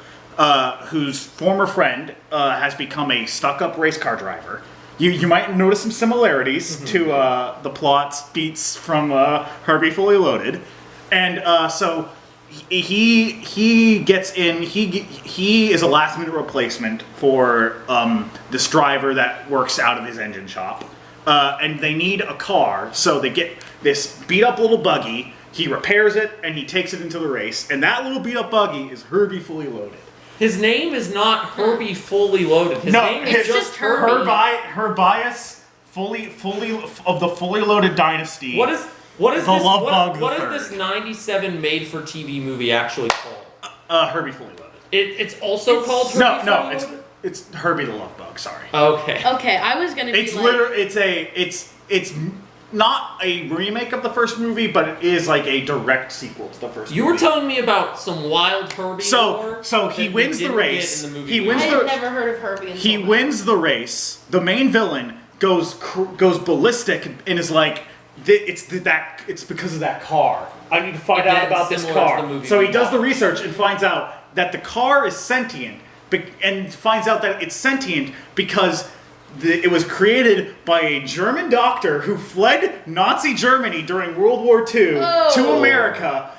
[SPEAKER 4] whose former friend has become a stuck-up race car driver. You might notice some similarities to the plot's beats from Herbie Fully Loaded. And so he gets in. He is a last minute replacement for this driver that works out of his engine shop, and they need a car. So they get this beat up little buggy. He repairs it and he takes it into the race. And that little beat up buggy is Herbie Fully Loaded.
[SPEAKER 3] His name is not Herbie Fully Loaded. His name is just Herbie.
[SPEAKER 4] Herbias fully of the Fully Loaded dynasty.
[SPEAKER 3] What is this 97 made-for-TV movie actually called?
[SPEAKER 4] Herbie Fully Loaded.
[SPEAKER 3] It's also called Herbie Fully Loaded?
[SPEAKER 4] It's Herbie the Love Bug. Sorry.
[SPEAKER 3] Okay.
[SPEAKER 2] Okay, I was gonna be
[SPEAKER 4] it's not a remake of the first movie, but it is like a direct sequel to the first movie.
[SPEAKER 3] You were telling me about some wild Herbie lore
[SPEAKER 4] So he
[SPEAKER 3] that
[SPEAKER 4] wins
[SPEAKER 3] we
[SPEAKER 4] the
[SPEAKER 3] didn't
[SPEAKER 4] race.
[SPEAKER 3] get in the movie.
[SPEAKER 4] He wins
[SPEAKER 2] I
[SPEAKER 4] the.
[SPEAKER 2] had never heard of Herbie until
[SPEAKER 4] He
[SPEAKER 2] now.
[SPEAKER 4] wins the race. The main villain goes ballistic and is like, it's because of that car. I need to find
[SPEAKER 3] Again,
[SPEAKER 4] out about this
[SPEAKER 3] similar to
[SPEAKER 4] car.
[SPEAKER 3] the movie
[SPEAKER 4] So he
[SPEAKER 3] we
[SPEAKER 4] does the
[SPEAKER 3] watched.
[SPEAKER 4] research and finds out that the car is sentient, and finds out that it's sentient because it was created by a German doctor who fled Nazi Germany during World War II to America,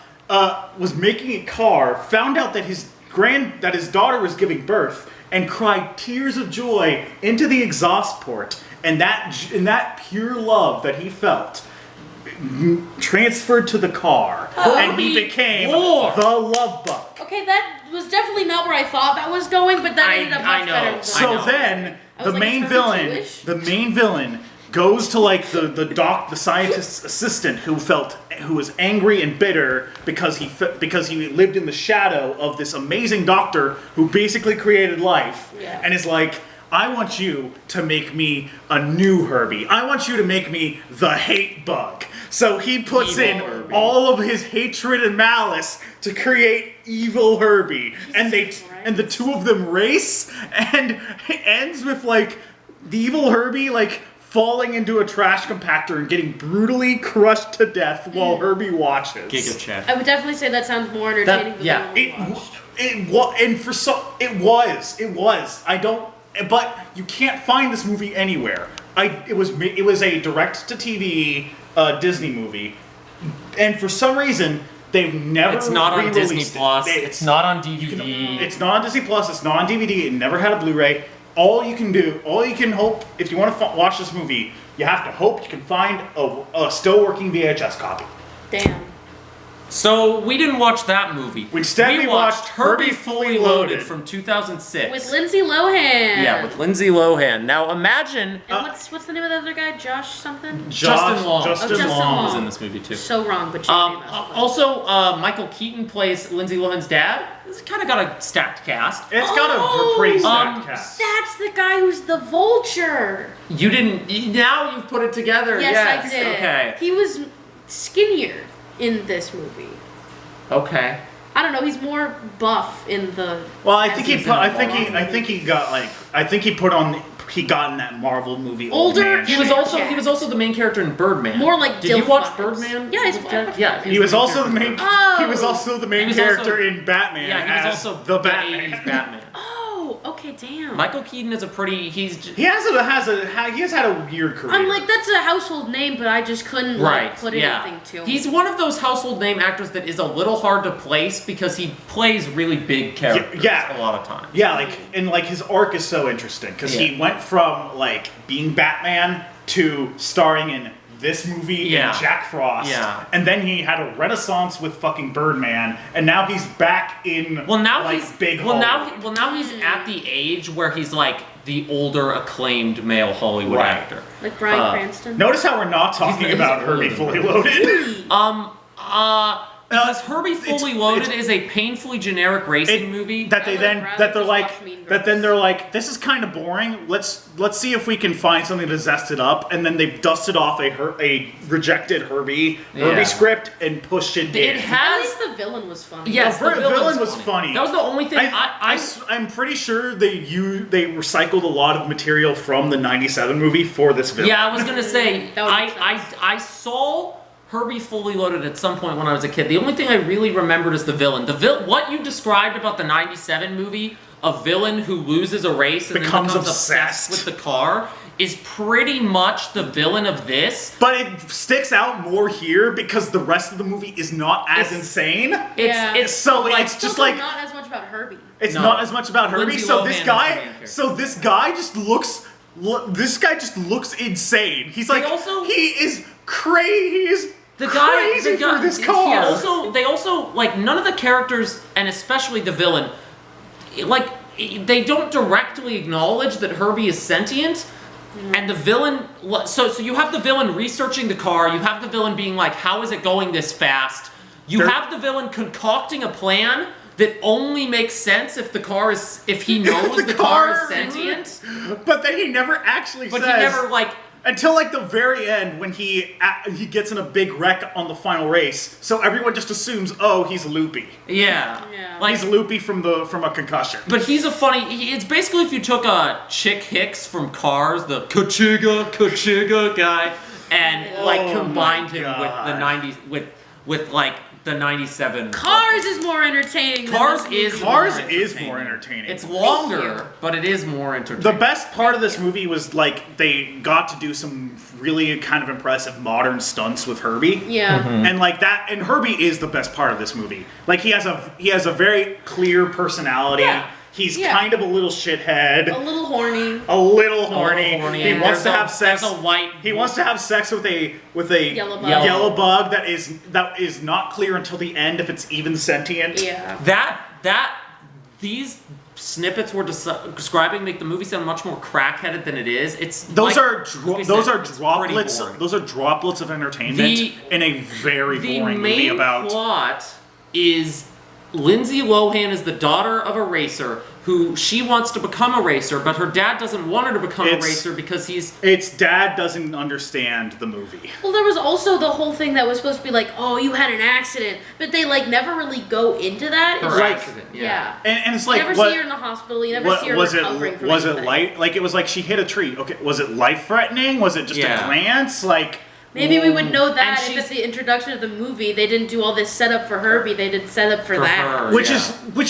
[SPEAKER 4] was making a car, found out that his daughter was giving birth, and cried tears of joy into the exhaust port, and that pure love that he felt transferred to the car, and he became
[SPEAKER 3] lore.
[SPEAKER 4] the love bug.
[SPEAKER 2] Okay, that was definitely not where I thought that was going, but that ended up
[SPEAKER 3] I
[SPEAKER 2] much
[SPEAKER 3] know.
[SPEAKER 2] better.
[SPEAKER 4] So then
[SPEAKER 2] I
[SPEAKER 4] the
[SPEAKER 2] was like,
[SPEAKER 4] main
[SPEAKER 2] is Herbie
[SPEAKER 4] villain,
[SPEAKER 2] Jewish?
[SPEAKER 4] the main villain goes to like the scientist's assistant who was angry and bitter because he lived in the shadow of this amazing doctor who basically created life, and is like, I want you to make me a new Herbie. I want you to make me the hate bug. So he puts
[SPEAKER 3] Evil
[SPEAKER 4] in
[SPEAKER 3] Herbie.
[SPEAKER 4] all of his hatred and malice to create evil Herbie. And the two of them race, and it ends with like the evil Herbie like falling into a trash compactor and getting brutally crushed to death while Herbie watches.
[SPEAKER 3] Giga Chat.
[SPEAKER 2] I would definitely say that sounds more entertaining than
[SPEAKER 3] yeah.
[SPEAKER 2] the one we watched.
[SPEAKER 4] It was. I don't. But you can't find this movie anywhere. It was a direct to TV Disney movie, and for some reason they've never.
[SPEAKER 3] It's not on
[SPEAKER 4] re-released
[SPEAKER 3] Disney
[SPEAKER 4] it.
[SPEAKER 3] Plus. It's not on DVD.
[SPEAKER 4] It's not on Disney Plus. It's not on DVD. It never had a Blu-ray. All you can hope if you want to watch this movie, you have to hope you can find a still working VHS copy.
[SPEAKER 2] Damn.
[SPEAKER 3] So we didn't watch that movie.
[SPEAKER 4] Instead, we watched
[SPEAKER 3] Herbie Fully Loaded
[SPEAKER 4] Loaded.
[SPEAKER 3] from 2006.
[SPEAKER 2] With Lindsay Lohan.
[SPEAKER 3] Yeah, with Lindsay Lohan. Now imagine
[SPEAKER 2] And what's the name of the other guy? Josh something?
[SPEAKER 3] Justin Long.
[SPEAKER 4] Justin
[SPEAKER 2] Justin
[SPEAKER 4] Long.
[SPEAKER 2] Long.
[SPEAKER 3] was in this movie too.
[SPEAKER 2] So wrong, but
[SPEAKER 3] Also, Michael Keaton plays Lindsay Lohan's dad. It's kind of got a stacked cast.
[SPEAKER 4] It's got a pretty stacked cast.
[SPEAKER 2] That's the guy who's the vulture.
[SPEAKER 3] You didn't. Now you've put it together.
[SPEAKER 2] Yes, I did.
[SPEAKER 3] Okay.
[SPEAKER 2] He was skinnier in this movie.
[SPEAKER 3] Okay.
[SPEAKER 2] I don't know. He's more buff in the.
[SPEAKER 4] Well, I think he got in that Marvel movie.
[SPEAKER 2] Older?
[SPEAKER 4] Old Man.
[SPEAKER 3] He was also the main character in Birdman.
[SPEAKER 2] More like
[SPEAKER 3] Did you
[SPEAKER 2] Dilf
[SPEAKER 3] watch
[SPEAKER 2] vibes.
[SPEAKER 3] Birdman?
[SPEAKER 2] Yeah, he's
[SPEAKER 3] Yeah.
[SPEAKER 4] He was also the main.
[SPEAKER 2] Oh.
[SPEAKER 4] He was also the main
[SPEAKER 3] He was
[SPEAKER 4] character
[SPEAKER 3] also-
[SPEAKER 4] in Batman.
[SPEAKER 3] Yeah, he was
[SPEAKER 4] as
[SPEAKER 3] also
[SPEAKER 4] the Batman.
[SPEAKER 3] 80s Batman.
[SPEAKER 2] Oh, okay, damn.
[SPEAKER 3] Michael Keaton is a pretty.
[SPEAKER 4] He has had a weird career.
[SPEAKER 2] I'm like, that's a household name, but I just couldn't
[SPEAKER 3] Right.
[SPEAKER 2] put
[SPEAKER 3] yeah.
[SPEAKER 2] anything to him.
[SPEAKER 3] He's one of those household name actors that is a little hard to place because he plays really big characters
[SPEAKER 4] Yeah.
[SPEAKER 3] a lot of times.
[SPEAKER 4] Yeah, like his arc is so interesting because he went from like being Batman to starring in this movie and Jack Frost.
[SPEAKER 3] Yeah.
[SPEAKER 4] And then he had a renaissance with fucking Birdman, and now he's back in big Hollywood.
[SPEAKER 3] Now he's at the age where he's like the older acclaimed male Hollywood
[SPEAKER 4] Right.
[SPEAKER 3] actor.
[SPEAKER 2] Like Bryan Cranston.
[SPEAKER 4] Notice how we're not talking
[SPEAKER 3] he's
[SPEAKER 4] about
[SPEAKER 3] older
[SPEAKER 4] Herbie
[SPEAKER 3] than
[SPEAKER 4] Fully
[SPEAKER 3] Birdman.
[SPEAKER 4] Loaded.
[SPEAKER 3] Because Herbie Fully Loaded is a painfully generic racing movie.
[SPEAKER 2] I would rather just watch Mean Girls.
[SPEAKER 4] They're like, this is kind of boring. Let's see if we can find something to zest it up. And then they dusted off a rejected Herbie script and pushed it in.
[SPEAKER 3] It has.
[SPEAKER 2] At least the villain was funny.
[SPEAKER 3] Yes,
[SPEAKER 4] The
[SPEAKER 3] the
[SPEAKER 4] villain was funny.
[SPEAKER 3] That was the only thing.
[SPEAKER 4] I'm pretty sure they recycled a lot of material from the '97 movie for this villain.
[SPEAKER 3] Yeah, I was gonna say
[SPEAKER 2] That would make sense.
[SPEAKER 3] I saw Herbie Fully Loaded at some point when I was a kid. The only thing I really remembered is the villain. What you described about the '97 movie, a villain who loses a race and
[SPEAKER 4] Becomes
[SPEAKER 3] then becomes
[SPEAKER 4] obsessed
[SPEAKER 3] with the car, is pretty much the villain of this.
[SPEAKER 4] But it sticks out more here because the rest of the movie is not as insane.
[SPEAKER 3] It's
[SPEAKER 2] Just like not as much about Herbie.
[SPEAKER 4] It's
[SPEAKER 3] No.
[SPEAKER 4] not as much about Herbie.
[SPEAKER 3] Lindsay
[SPEAKER 4] So
[SPEAKER 3] Lohan
[SPEAKER 4] this
[SPEAKER 3] is the
[SPEAKER 4] guy,
[SPEAKER 3] main character.
[SPEAKER 4] this guy just looks insane. He's like,
[SPEAKER 3] also-
[SPEAKER 4] he is crazy.
[SPEAKER 3] The guy,
[SPEAKER 4] Crazy for this car.
[SPEAKER 3] They also like none of the characters, and especially the villain, like they don't directly acknowledge that Herbie is sentient. And the villain, so you have the villain researching the car. You have the villain being like, "How is it going this fast?" You have the villain concocting a plan that only makes sense if he knows the car is sentient.
[SPEAKER 4] But then he never actually
[SPEAKER 3] But
[SPEAKER 4] says.
[SPEAKER 3] he never like
[SPEAKER 4] Until like the very end when he gets in a big wreck on the final race, so everyone just assumes, oh, he's loopy.
[SPEAKER 3] Yeah.
[SPEAKER 2] Yeah.
[SPEAKER 4] He's loopy from a concussion.
[SPEAKER 3] But he's a funny. It's basically if you took a Chick Hicks from Cars, the Kachiga guy, and like combined him with the '90s with like the '97.
[SPEAKER 2] Cars is more entertaining.
[SPEAKER 4] Cars is more entertaining.
[SPEAKER 3] It's longer, but it is more entertaining.
[SPEAKER 4] The best part of this movie was like they got to do some really kind of impressive modern stunts with Herbie.
[SPEAKER 2] Yeah.
[SPEAKER 4] And like that, and Herbie is the best part of this movie. Like he has a very clear personality.
[SPEAKER 2] Yeah.
[SPEAKER 4] He's kind of a little shithead.
[SPEAKER 2] A little horny.
[SPEAKER 4] A little horny. He wants to have sex. He wants to have sex with a yellow bug that is not clear until the end if it's even sentient.
[SPEAKER 2] Yeah.
[SPEAKER 4] These
[SPEAKER 3] snippets we're describing make the movie sound much more crackheaded than it is.
[SPEAKER 4] Those are droplets of entertainment in a very boring movie about.
[SPEAKER 3] The main plot is Lindsay Lohan is the daughter of a racer who she wants to become a racer, but her dad doesn't want her to become a racer because
[SPEAKER 4] its dad doesn't understand the movie.
[SPEAKER 2] Well, there was also the whole thing that was supposed to be like, oh, you had an accident, but they like never really go into that.
[SPEAKER 3] Her accident,
[SPEAKER 2] yeah.
[SPEAKER 4] And it's like
[SPEAKER 2] you never see her in the hospital. You never see her recovering from anything.
[SPEAKER 4] It like it was like she hit a tree? Okay, was it life threatening? Was it just a glance? Like.
[SPEAKER 2] Maybe we would know that if at the introduction of the movie they didn't do all this setup for Herbie, they did setup for that.
[SPEAKER 4] Which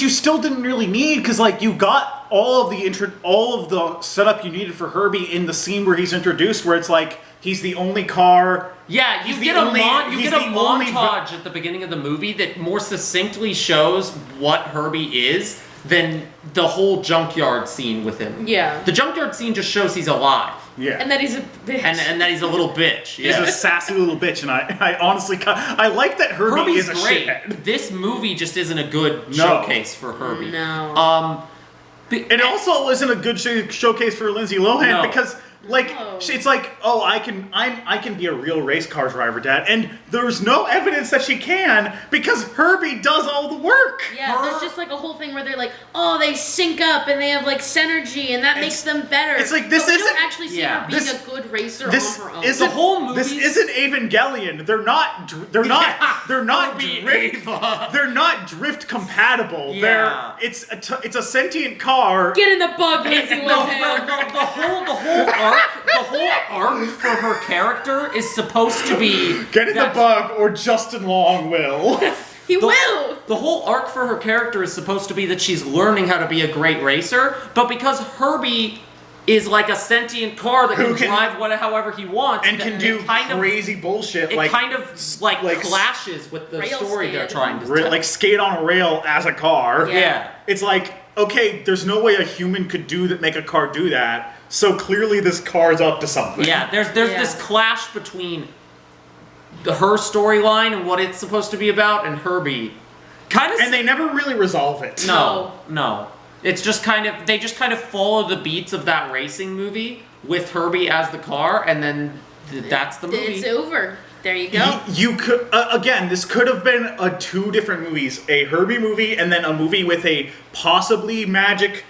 [SPEAKER 4] you still didn't really need because like you got all of the setup you needed for Herbie in the scene where he's introduced, where it's like he's the only car.
[SPEAKER 3] Yeah, you get a montage at the beginning of the movie that more succinctly shows what Herbie is than the whole junkyard scene with him.
[SPEAKER 2] Yeah.
[SPEAKER 3] The junkyard scene just shows he's alive.
[SPEAKER 4] Yeah.
[SPEAKER 2] And that he's a bitch.
[SPEAKER 3] And that he's a little bitch. Yeah.
[SPEAKER 4] He's a sassy little bitch, and I honestly, I like that Herbie is a
[SPEAKER 3] great.
[SPEAKER 4] shithead.
[SPEAKER 3] This movie just isn't a good showcase for Herbie.
[SPEAKER 2] No.
[SPEAKER 4] It also isn't a good showcase for Lindsay Lohan because. Like it's like, oh, I can be a real race car driver, Dad, and there's no evidence that she can because Herbie does all the work.
[SPEAKER 2] Yeah, there's just like a whole thing where they're like, oh, they sync up and they have like synergy, and that makes them better.
[SPEAKER 4] It's like this isn't
[SPEAKER 2] we don't actually see her being a good racer on her own.
[SPEAKER 4] The whole movie. This isn't Evangelion. They're not drift compatible.
[SPEAKER 3] Yeah.
[SPEAKER 4] It's a sentient car.
[SPEAKER 2] Get in the bug, Lindsay Lohan.
[SPEAKER 3] The whole arc for her character is supposed to be
[SPEAKER 4] get in the bug or Justin Long will.
[SPEAKER 2] He will!
[SPEAKER 3] The whole arc for her character is supposed to be that she's learning how to be a great racer, but because Herbie is like a sentient car that can drive however he wants
[SPEAKER 4] and can do crazy bullshit.
[SPEAKER 3] It kind of like clashes with the story they're trying to tell.
[SPEAKER 4] Like skate on a rail as a car.
[SPEAKER 3] Yeah.
[SPEAKER 4] It's like, okay, there's no way a human could make a car do that. So clearly this car's up to something.
[SPEAKER 3] Yeah, there's this clash between her storyline and what it's supposed to be about and Herbie.
[SPEAKER 4] And they never really resolve it.
[SPEAKER 3] No. It's just they just kind of follow the beats of that racing movie with Herbie as the car, and then that's the movie.
[SPEAKER 2] It's over. There you go.
[SPEAKER 4] You could again. This could have been two different movies: a Herbie movie and then a movie with a possibly magic.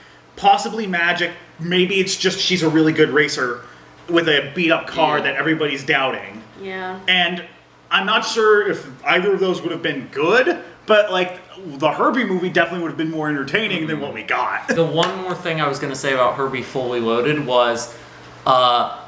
[SPEAKER 4] Maybe it's just she's a really good racer with a beat up car that everybody's doubting.
[SPEAKER 2] Yeah.
[SPEAKER 4] And I'm not sure if either of those would have been good, but like the Herbie movie definitely would have been more entertaining than what we got.
[SPEAKER 3] The one more thing I was going to say about Herbie Fully Loaded was, I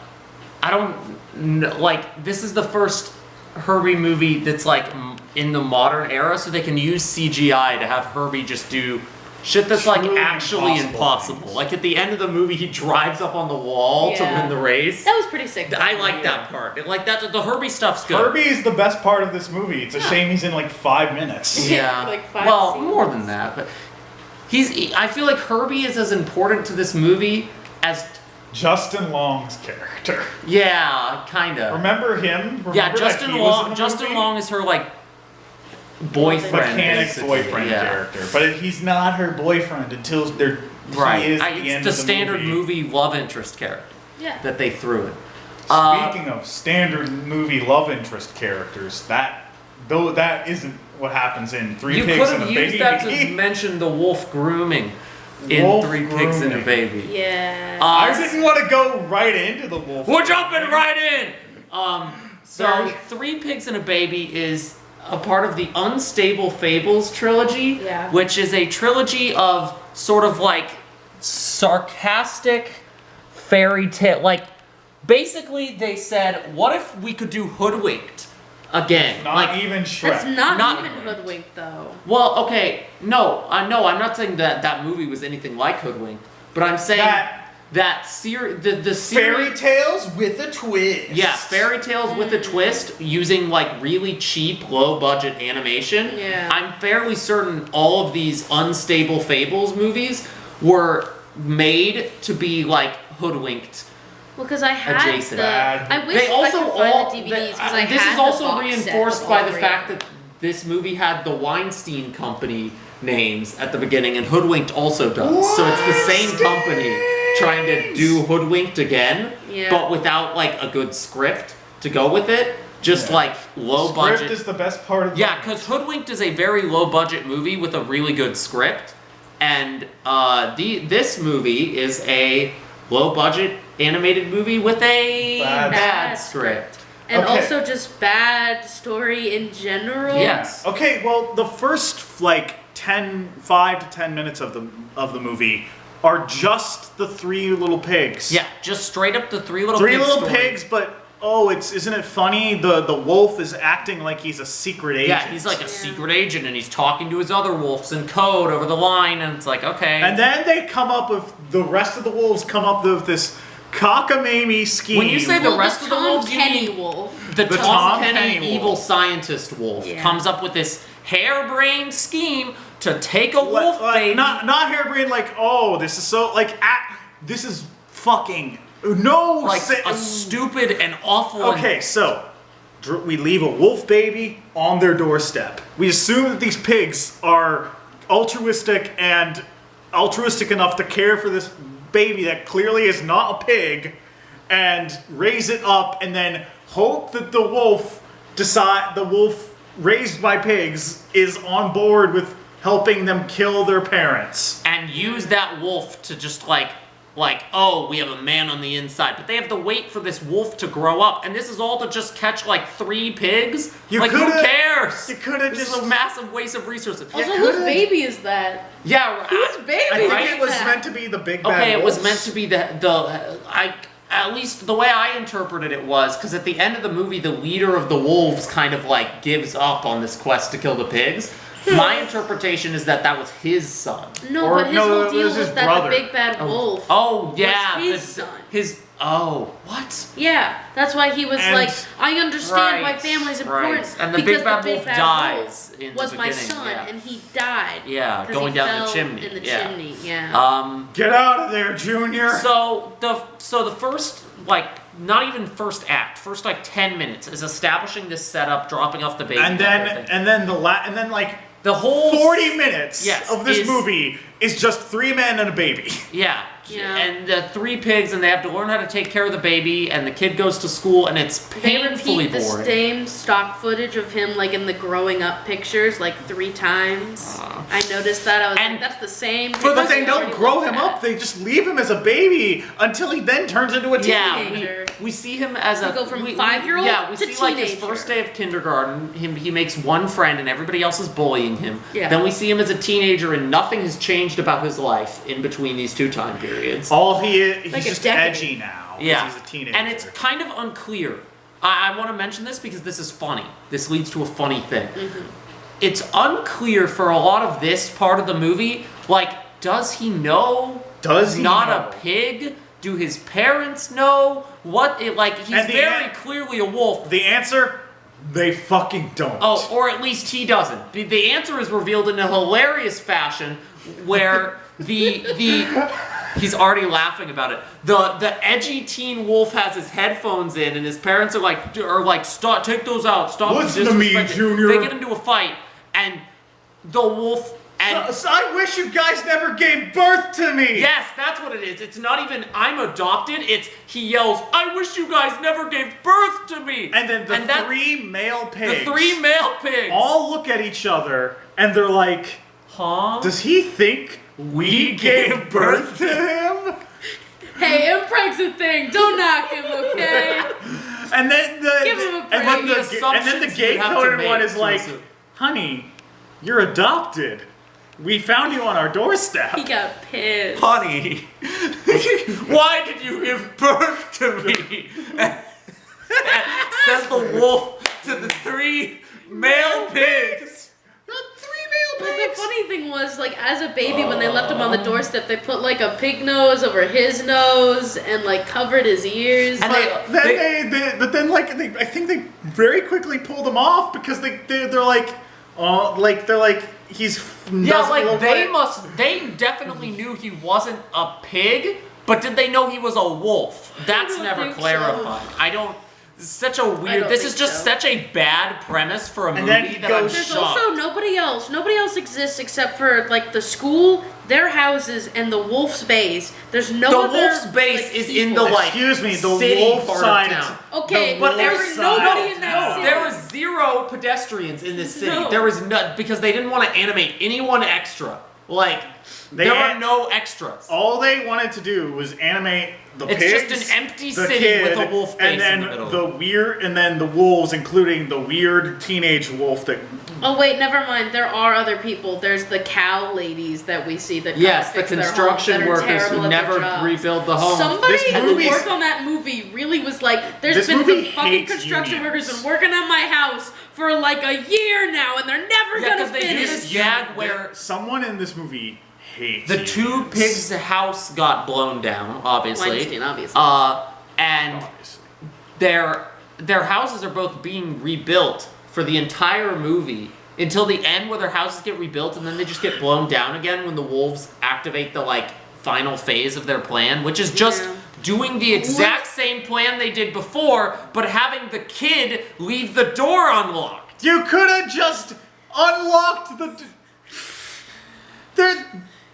[SPEAKER 3] don't know, like this is the first Herbie movie that's like in the modern era, so they can use CGI to have Herbie just do shit that's like actually impossible. Like at the end of the movie, he drives up on the wall to win the race.
[SPEAKER 2] That was pretty sick.
[SPEAKER 3] I like that part. The Herbie stuff's good.
[SPEAKER 4] Herbie's the best part of this movie. It's a shame he's in like 5 minutes.
[SPEAKER 3] Yeah.
[SPEAKER 2] Like 5 scenes.
[SPEAKER 3] More than that, but I feel like Herbie is as important to this movie as
[SPEAKER 4] Justin Long's character.
[SPEAKER 3] Yeah, kind of.
[SPEAKER 4] Remember him?
[SPEAKER 3] Justin Long is her like boyfriend,
[SPEAKER 4] mechanic boyfriend character, but he's not her boyfriend until he is
[SPEAKER 3] it's the standard movie love interest character that they threw in.
[SPEAKER 4] Speaking of standard movie love interest characters, that isn't what happens in Three Pigs and a Baby.
[SPEAKER 3] You could have used that to mention the wolf grooming. in
[SPEAKER 4] Wolf
[SPEAKER 3] 3 Pigs and a
[SPEAKER 4] grooming.
[SPEAKER 3] Baby.
[SPEAKER 2] Yeah.
[SPEAKER 4] I didn't want to go right into the wolf.
[SPEAKER 3] We're jumping right in! So
[SPEAKER 2] Sorry.
[SPEAKER 3] 3 Pigs and a Baby is a part of the Unstable Fables trilogy,
[SPEAKER 2] Yeah.
[SPEAKER 3] which is a trilogy of sort of like sarcastic fairy tale. Like, basically they said, what if we could do Hoodwinked again?
[SPEAKER 4] Not
[SPEAKER 3] like,
[SPEAKER 4] even Shrek.
[SPEAKER 2] That's not
[SPEAKER 3] Not-
[SPEAKER 2] even hoodwinked though.
[SPEAKER 3] well, okay, no, I'm not saying that that movie was anything like Hoodwinked, but I'm saying the series.
[SPEAKER 4] Fairy tales with a twist.
[SPEAKER 3] Yeah, fairy tales with a twist using like really cheap, low budget animation.
[SPEAKER 2] Yeah.
[SPEAKER 3] I'm fairly certain all of these Unstable Fables movies were made to be like hoodwinked.
[SPEAKER 2] Well, because I had
[SPEAKER 3] Adjacent.
[SPEAKER 2] I wish
[SPEAKER 3] They also
[SPEAKER 2] I could find
[SPEAKER 3] all
[SPEAKER 2] the DVDs because
[SPEAKER 3] they-
[SPEAKER 2] I
[SPEAKER 3] this
[SPEAKER 2] had
[SPEAKER 3] is
[SPEAKER 2] the
[SPEAKER 3] also
[SPEAKER 2] box set
[SPEAKER 3] reinforced
[SPEAKER 2] of
[SPEAKER 3] by
[SPEAKER 2] all
[SPEAKER 3] the
[SPEAKER 2] 3
[SPEAKER 3] fact
[SPEAKER 2] of
[SPEAKER 3] that this movie had the Weinstein Company names at the beginning, and Hoodwinked also does. So it's the same company trying to do Hoodwinked again,
[SPEAKER 2] Yeah.
[SPEAKER 3] but without like a good script to go with it. Just like low budget.
[SPEAKER 4] Script is the best part of the
[SPEAKER 3] Yeah, because Hoodwinked is a very low budget movie with a really good script, and this movie is a low budget animated movie with a
[SPEAKER 4] Bad
[SPEAKER 3] script.
[SPEAKER 2] And
[SPEAKER 4] Okay.
[SPEAKER 2] also just bad story in general.
[SPEAKER 3] Yes.
[SPEAKER 4] Okay, well, the first like 5 to 10 minutes of the movie are just the 3 little pigs.
[SPEAKER 3] Yeah, just straight up the 3 little
[SPEAKER 4] 3
[SPEAKER 3] pigs
[SPEAKER 4] little
[SPEAKER 3] story.
[SPEAKER 4] pigs, but isn't it funny? The wolf is acting like he's a secret agent.
[SPEAKER 3] Yeah, he's like a secret agent, and he's talking to his other wolves in code over the line, and it's like, okay.
[SPEAKER 4] And then they come up with the rest of the wolves come up with this cockamamie scheme.
[SPEAKER 3] When you say the
[SPEAKER 2] Well,
[SPEAKER 3] rest of the
[SPEAKER 2] Tom
[SPEAKER 3] wolves, you
[SPEAKER 2] Kenny
[SPEAKER 3] mean
[SPEAKER 2] wolf.
[SPEAKER 3] the
[SPEAKER 4] The
[SPEAKER 3] Tom
[SPEAKER 4] Tom
[SPEAKER 3] Kenny
[SPEAKER 4] Kenny
[SPEAKER 3] evil
[SPEAKER 4] wolf.
[SPEAKER 3] scientist wolf
[SPEAKER 2] Yeah.
[SPEAKER 3] comes up with this harebrained scheme to take a wolf
[SPEAKER 4] Like,
[SPEAKER 3] baby.
[SPEAKER 4] not harebrained, like, oh, this is so like this is fucking no
[SPEAKER 3] like
[SPEAKER 4] se-
[SPEAKER 3] a stupid and awful.
[SPEAKER 4] Okay, so we leave a wolf baby on their doorstep. We assume that these pigs are altruistic enough to care for this baby that clearly is not a pig, and raise it up, and then hope that the wolf raised by pigs is on board with helping them kill their parents.
[SPEAKER 3] And use that wolf to just like, oh, we have a man on the inside. But they have to wait for this wolf to grow up. And this is all to just catch like 3 pigs?
[SPEAKER 4] You
[SPEAKER 3] like, who
[SPEAKER 4] coulda-
[SPEAKER 3] cares?
[SPEAKER 4] you coulda
[SPEAKER 3] This
[SPEAKER 4] just-
[SPEAKER 3] is a massive waste of resources.
[SPEAKER 2] Also,
[SPEAKER 4] could've-
[SPEAKER 2] whose baby is that?
[SPEAKER 3] Yeah,
[SPEAKER 2] Whose baby
[SPEAKER 4] I think
[SPEAKER 2] is
[SPEAKER 4] it was
[SPEAKER 2] that?
[SPEAKER 4] meant to be the big bad
[SPEAKER 3] okay, it was
[SPEAKER 4] wolves.
[SPEAKER 3] meant to be at least the way I interpreted it was, because at the end of the movie, the leader of the wolves kind of like gives up on this quest to kill the pigs. My interpretation is that was his son.
[SPEAKER 2] No,
[SPEAKER 4] Or-
[SPEAKER 2] but his
[SPEAKER 4] no,
[SPEAKER 2] whole
[SPEAKER 4] it
[SPEAKER 2] deal
[SPEAKER 4] was
[SPEAKER 2] was
[SPEAKER 4] his
[SPEAKER 2] that
[SPEAKER 4] brother.
[SPEAKER 2] the big bad wolf.
[SPEAKER 3] Oh, yeah.
[SPEAKER 2] his son.
[SPEAKER 3] What?
[SPEAKER 2] Yeah, that's why he was
[SPEAKER 4] And-
[SPEAKER 2] like, I understand why
[SPEAKER 3] Right,
[SPEAKER 2] family's important.
[SPEAKER 3] right. And the
[SPEAKER 2] because
[SPEAKER 3] big bad
[SPEAKER 2] the big
[SPEAKER 3] wolf
[SPEAKER 2] bad
[SPEAKER 3] dies
[SPEAKER 2] wolf
[SPEAKER 3] in the
[SPEAKER 2] was my
[SPEAKER 3] beginning,
[SPEAKER 2] son,
[SPEAKER 3] yeah.
[SPEAKER 2] and he died.
[SPEAKER 3] Yeah,
[SPEAKER 2] 'cause
[SPEAKER 3] going
[SPEAKER 2] he
[SPEAKER 3] down the
[SPEAKER 2] fell
[SPEAKER 3] chimney,
[SPEAKER 2] In the
[SPEAKER 3] yeah.
[SPEAKER 2] chimney, yeah.
[SPEAKER 4] Get out of there, Junior.
[SPEAKER 3] So the first not even first act, first 10 minutes is establishing this setup, dropping off the baby,
[SPEAKER 4] and
[SPEAKER 3] that whole thing.
[SPEAKER 4] then like
[SPEAKER 3] the whole
[SPEAKER 4] 40 minutes
[SPEAKER 3] yes,
[SPEAKER 4] of this
[SPEAKER 3] is-
[SPEAKER 4] movie is just 3 men and a baby.
[SPEAKER 3] Yeah.
[SPEAKER 2] Yeah.
[SPEAKER 3] And the 3 pigs, and they have to learn how to take care of the baby, and the kid goes to school, and it's
[SPEAKER 2] They
[SPEAKER 3] painfully
[SPEAKER 2] repeat the
[SPEAKER 3] boring.
[SPEAKER 2] same stock footage of him, like in the growing up pictures, like 3 times. I noticed that. I was
[SPEAKER 3] And
[SPEAKER 2] like, that's the same.
[SPEAKER 3] for the
[SPEAKER 4] But they
[SPEAKER 3] thing,
[SPEAKER 4] don't grow him up. They just leave him as a baby until he then turns into a
[SPEAKER 3] Yeah,
[SPEAKER 4] teenager.
[SPEAKER 3] we see him as
[SPEAKER 2] You
[SPEAKER 3] a
[SPEAKER 2] go from
[SPEAKER 3] we-
[SPEAKER 2] 5-year-old
[SPEAKER 3] Yeah, we
[SPEAKER 2] to
[SPEAKER 3] see like his
[SPEAKER 2] teenager.
[SPEAKER 3] first day of kindergarten. He makes one friend, and everybody else is bullying him.
[SPEAKER 2] Yeah.
[SPEAKER 3] Then we see him as a teenager, and nothing has changed about his life in between these 2 time periods.
[SPEAKER 4] All he's
[SPEAKER 2] Like a
[SPEAKER 4] just
[SPEAKER 2] decade.
[SPEAKER 4] edgy now. 'cause
[SPEAKER 3] Yeah,
[SPEAKER 4] he's a teenager.
[SPEAKER 3] and it's kind of unclear. I want to mention this because this is funny. This leads to a funny thing.
[SPEAKER 2] Mm-hmm.
[SPEAKER 3] It's unclear for a lot of this part of the movie. Like, does he know?
[SPEAKER 4] Does he
[SPEAKER 3] not
[SPEAKER 4] know?
[SPEAKER 3] a pig? Do his parents know? He's
[SPEAKER 4] And the
[SPEAKER 3] very
[SPEAKER 4] an-
[SPEAKER 3] clearly a wolf.
[SPEAKER 4] The answer, they fucking don't.
[SPEAKER 3] Oh, or at least he doesn't. The answer is revealed in a hilarious fashion where he's already laughing about it. The edgy teen wolf has his headphones in, and his parents are like, stop, take those out, stop.
[SPEAKER 4] Listen to me,
[SPEAKER 3] disrespecting."
[SPEAKER 4] Junior.
[SPEAKER 3] They get into a fight, and the wolf and
[SPEAKER 4] So I wish you guys never gave birth to me.
[SPEAKER 3] yes, that's what it is. It's not even I'm adopted. It's he yells, I wish you guys never gave birth to me.
[SPEAKER 4] And then the
[SPEAKER 3] that-
[SPEAKER 4] 3 male pigs.
[SPEAKER 3] the 3 male pigs
[SPEAKER 4] all look at each other and they're like,
[SPEAKER 3] huh?
[SPEAKER 4] does he think
[SPEAKER 3] We gave birth to him?
[SPEAKER 2] Hey, impreg's a thing. Don't knock him, okay?
[SPEAKER 4] And then
[SPEAKER 2] Give him a break.
[SPEAKER 4] and then the gay coded one is like, honey, you're adopted. We found you on our doorstep.
[SPEAKER 2] He got pissed.
[SPEAKER 3] Honey, why did you give birth to me? Says the wolf to the 3 male pigs.
[SPEAKER 2] But the funny thing was, like, as a baby, when they left him on the doorstep, they put, like, a pig nose over his nose and, like, covered his ears.
[SPEAKER 3] And
[SPEAKER 4] I think they very quickly pulled him off because they're like, he's
[SPEAKER 3] they definitely knew he wasn't a pig, but did they know he was a wolf? That's never clarified.
[SPEAKER 2] So.
[SPEAKER 3] I don't. Such a weird. This is just such a bad premise for a movie that I'm
[SPEAKER 2] There's
[SPEAKER 3] shocked.
[SPEAKER 2] also nobody else. Nobody else exists except for like the school, their houses, and the wolf's base. There's no other.
[SPEAKER 3] The wolf's base
[SPEAKER 2] like,
[SPEAKER 3] is
[SPEAKER 2] people.
[SPEAKER 3] in the like.
[SPEAKER 4] Excuse me, the
[SPEAKER 3] city
[SPEAKER 4] wolf
[SPEAKER 3] part of
[SPEAKER 4] sign.
[SPEAKER 3] town.
[SPEAKER 2] Okay,
[SPEAKER 3] but
[SPEAKER 2] there's nobody in that city.
[SPEAKER 3] There was 0 pedestrians in this city.
[SPEAKER 2] No.
[SPEAKER 3] There was none because they didn't want to animate anyone extra. Like there are no extras.
[SPEAKER 4] All they wanted to do was animate the pigs.
[SPEAKER 3] It's just an empty
[SPEAKER 4] the
[SPEAKER 3] city
[SPEAKER 4] kid,
[SPEAKER 3] with a wolf base
[SPEAKER 4] and
[SPEAKER 3] in the
[SPEAKER 4] then
[SPEAKER 3] middle.
[SPEAKER 4] and then the wolves, including the weird teenage wolf that.
[SPEAKER 2] Oh wait, never mind. There are other people. There's the cow ladies that we see that
[SPEAKER 3] Yes, the
[SPEAKER 2] fix their
[SPEAKER 3] construction
[SPEAKER 2] homes that are
[SPEAKER 3] workers
[SPEAKER 2] terrible
[SPEAKER 3] who
[SPEAKER 2] at their
[SPEAKER 3] never
[SPEAKER 2] jobs.
[SPEAKER 3] rebuild the homes.
[SPEAKER 2] Somebody who worked on that movie really was like, there's
[SPEAKER 4] This
[SPEAKER 2] been
[SPEAKER 4] movie
[SPEAKER 2] some fucking
[SPEAKER 4] hates
[SPEAKER 2] construction
[SPEAKER 4] unions.
[SPEAKER 2] workers been working on my house for like a year now, and they're never gonna
[SPEAKER 3] because they do
[SPEAKER 2] finish.
[SPEAKER 3] this gag where
[SPEAKER 4] Someone in this movie hates
[SPEAKER 3] the 2
[SPEAKER 4] unions.
[SPEAKER 3] pigs' house got blown down, obviously.
[SPEAKER 2] Weinstein, obviously.
[SPEAKER 3] And their houses are both being rebuilt for the entire movie until the end, where their houses get rebuilt and then they just get blown down again when the wolves activate the like final phase of their plan, which is just doing the exact same plan they did before, but having the kid leave the door unlocked.
[SPEAKER 4] You could have just unlocked the.